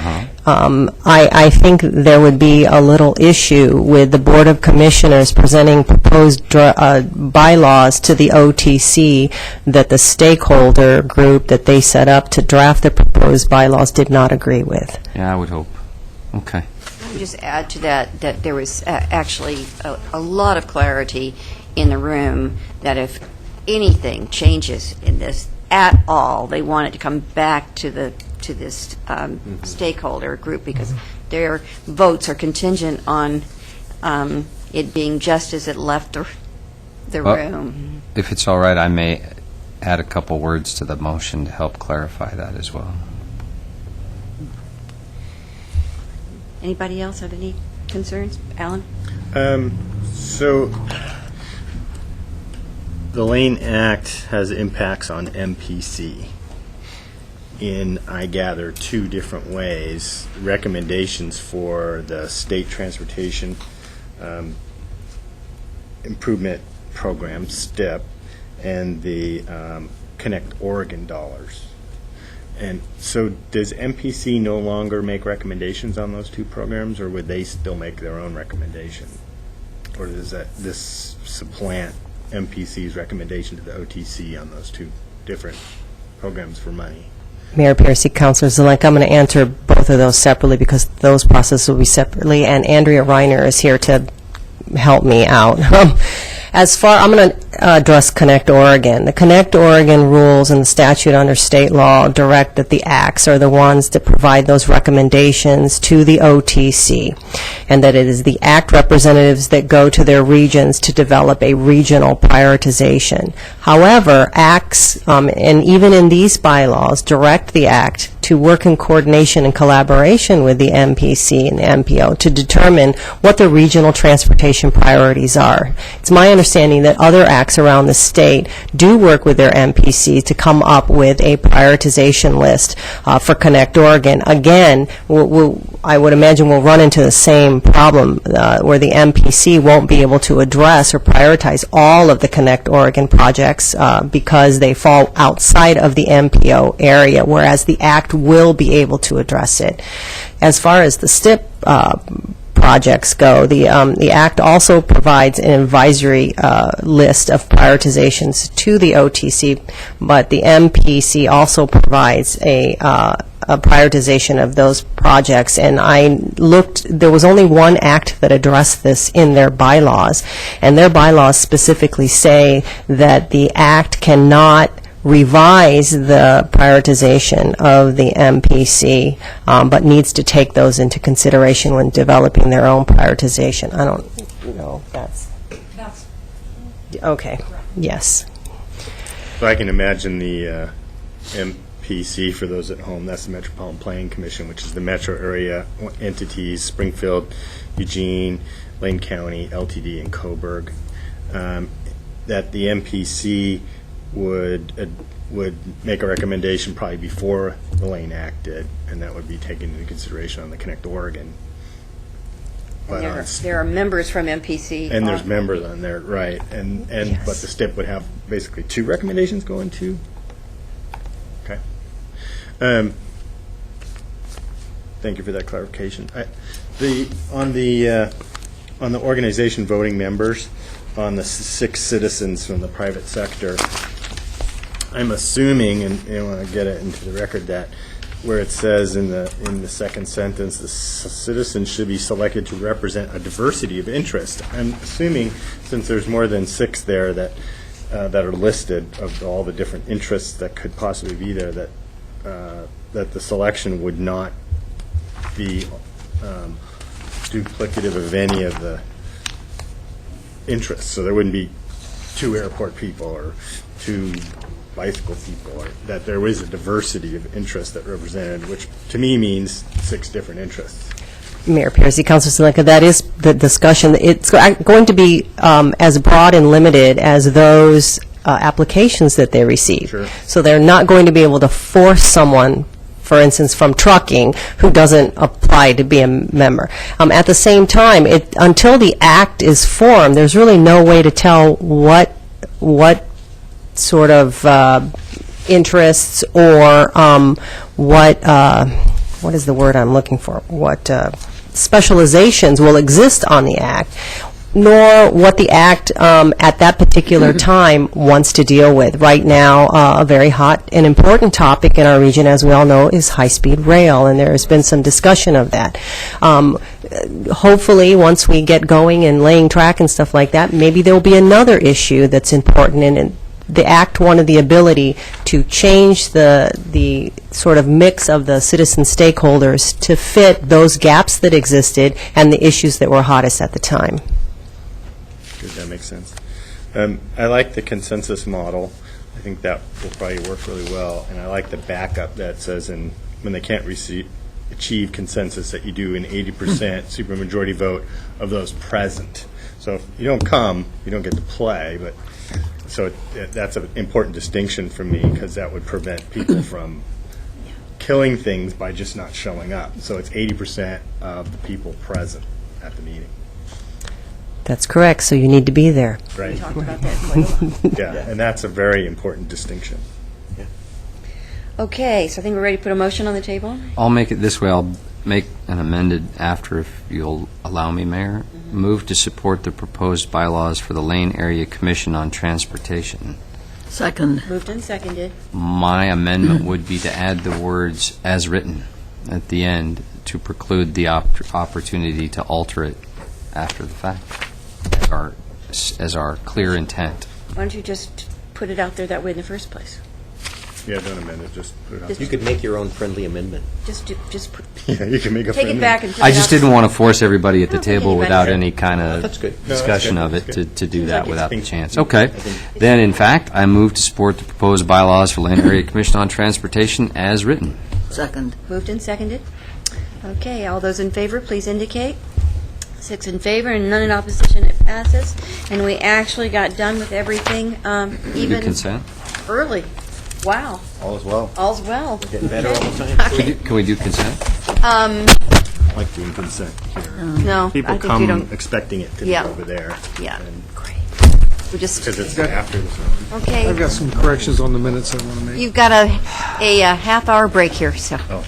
Speaker 12: I think there would be a little issue with the Board of Commissioners presenting proposed bylaws to the OTC that the stakeholder group that they set up to draft the proposed bylaws did not agree with.
Speaker 10: Yeah, I would hope. Okay.
Speaker 1: Let me just add to that, that there was actually a lot of clarity in the room that if anything changes in this at all, they want it to come back to this stakeholder group because their votes are contingent on it being just as it left the room.
Speaker 10: If it's all right, I may add a couple words to the motion to help clarify that as well.
Speaker 1: Anybody else have any concerns? Alan?
Speaker 4: So the Lane Act has impacts on MPC in, I gather, 2 different ways. Recommendations for the State Transportation Improvement Program, STIP, and the Connect Oregon dollars. And so does MPC no longer make recommendations on those 2 programs, or would they still make their own recommendation? Or does this supplant MPC's recommendation to the OTC on those 2 different programs for money?
Speaker 12: Mayor Piercy, Councilor Zelenka, I'm going to answer both of those separately because those processes will be separately, and Andrea Reiner is here to help me out. I'm going to address Connect Oregon. The Connect Oregon rules and the statute under state law direct that the acts are the ones that provide those recommendations to the OTC, and that it is the act representatives that go to their regions to develop a regional prioritization. However, acts, and even in these bylaws, direct the act to work in coordination and collaboration with the MPC and the MPO to determine what the regional transportation priorities are. It's my understanding that other acts around the state do work with their MPC to come up with a prioritization list for Connect Oregon. Again, I would imagine we'll run into the same problem where the MPC won't be able to address or prioritize all of the Connect Oregon projects because they fall outside of the MPO area, whereas the Act will be able to address it. As far as the STIP projects go, the Act also provides an advisory list of prioritizations to the OTC, but the MPC also provides a prioritization of those projects. And I looked, there was only one act that addressed this in their bylaws, and their bylaws specifically say that the Act cannot revise the prioritization of the MPC, but needs to take those into consideration when developing their own prioritization. I don't know if that's... Okay, yes.
Speaker 4: So I can imagine the MPC, for those at home, that's the Metropolitan Planning Commission, which is the metro area entities, Springfield, Eugene, Lane County, LTD, and Coburg, that the MPC would make a recommendation probably before the Lane Act did, and that would be taken into consideration on the Connect Oregon.
Speaker 1: And there are members from MPC.
Speaker 4: And there's members on there, right. And
Speaker 12: Yes.
Speaker 4: But the STIP would have basically 2 recommendations going to? Okay. Thank you for that clarification. On the organization voting members, on the 6 citizens from the private sector, I'm assuming, and I want to get it into the record, that where it says in the second sentence, the citizens should be selected to represent a diversity of interest. I'm assuming, since there's more than 6 there that are listed of all the different interests that could possibly be there, that the selection would not be duplicative of any of the interests. So there wouldn't be 2 airport people or 2 bicycle people, or that there is a diversity of interests that represented, which to me means 6 different interests.
Speaker 12: Mayor Piercy, Councilor Seneca, that is the discussion. It's going to be as broad and limited as those applications that they receive.
Speaker 4: Sure.
Speaker 12: So they're not going to be able to force someone, for instance, from trucking, who doesn't apply to be a member. At the same time, until the act is formed, there's really no way to tell what sort of interests or what is the word I'm looking for? What specializations will exist on the act, nor what the act at that particular time wants to deal with. Right now, a very hot and important topic in our region, as we all know, is high-speed rail, and there has been some discussion of that. Hopefully, once we get going and laying track and stuff like that, maybe there will be another issue that's important, and the Act wanted the ability to change the sort of mix of the citizen stakeholders to fit those gaps that existed and the issues that were hottest at the time.
Speaker 4: Good, that makes sense. I like the consensus model. I think that will probably work really well. And I like the backup that says when they can't achieve consensus, that you do an 80% supermajority vote of those present. So if you don't come, you don't get to play. But so that's an important distinction for me, because that would prevent people from killing things by just not showing up. So it's 80% of the people present at the meeting.
Speaker 12: That's correct, so you need to be there.
Speaker 4: Right.
Speaker 1: We talked about that quite a lot.
Speaker 4: Yeah, and that's a very important distinction.
Speaker 1: Okay, so I think we're ready to put a motion on the table.
Speaker 10: I'll make it this way. I'll make an amended after, if you'll allow me, Mayor. Move to support the proposed bylaws for the Lane Area Commission on Transportation.
Speaker 11: Second.
Speaker 1: Moved and seconded.
Speaker 10: My amendment would be to add the words "as written" at the end to preclude the opportunity to alter it after the fact, as our clear intent.
Speaker 1: Why don't you just put it out there that way in the first place?
Speaker 4: Yeah, don't amend it, just put it out.
Speaker 9: You could make your own friendly amendment.
Speaker 1: Just put,
Speaker 4: Yeah, you can make a
Speaker 1: take
Speaker 4: friendly.
Speaker 1: it back and put
Speaker 10: I
Speaker 1: it
Speaker 10: just
Speaker 1: out.
Speaker 10: didn't want to force everybody at
Speaker 1: I
Speaker 10: the
Speaker 1: don't think
Speaker 10: table
Speaker 1: anybody
Speaker 10: without
Speaker 1: did.
Speaker 10: any kind of
Speaker 9: That's good. No,
Speaker 10: discussion
Speaker 4: that's
Speaker 10: of
Speaker 4: good.
Speaker 10: it
Speaker 4: That's
Speaker 10: to do
Speaker 1: Seems
Speaker 10: that
Speaker 1: like
Speaker 10: without the
Speaker 4: it's-
Speaker 10: chance. Okay. Then, in fact, I move to support the proposed bylaws for Lane Area Commission on Transportation as written.
Speaker 11: Second.
Speaker 1: Moved and seconded. Okay, all those in favor, please indicate. 6 in favor and none in opposition, it passes. And we actually got done with everything,
Speaker 10: Do
Speaker 1: even
Speaker 10: consent?
Speaker 1: early. Wow,
Speaker 9: All is well.
Speaker 1: all's well.
Speaker 9: Getting better all the time.
Speaker 10: Can we do consent?
Speaker 4: I like doing consent here.
Speaker 1: No, I
Speaker 4: People
Speaker 1: think we
Speaker 4: come
Speaker 1: don't,
Speaker 4: expecting it to be
Speaker 1: Yeah.
Speaker 4: over there.
Speaker 1: yeah,
Speaker 4: and-
Speaker 1: great. We just,
Speaker 4: Because it's after this one.
Speaker 1: okay,
Speaker 7: I've got some corrections on the minutes I want to make.
Speaker 1: you've got a half-hour break here, so.
Speaker 4: Oh.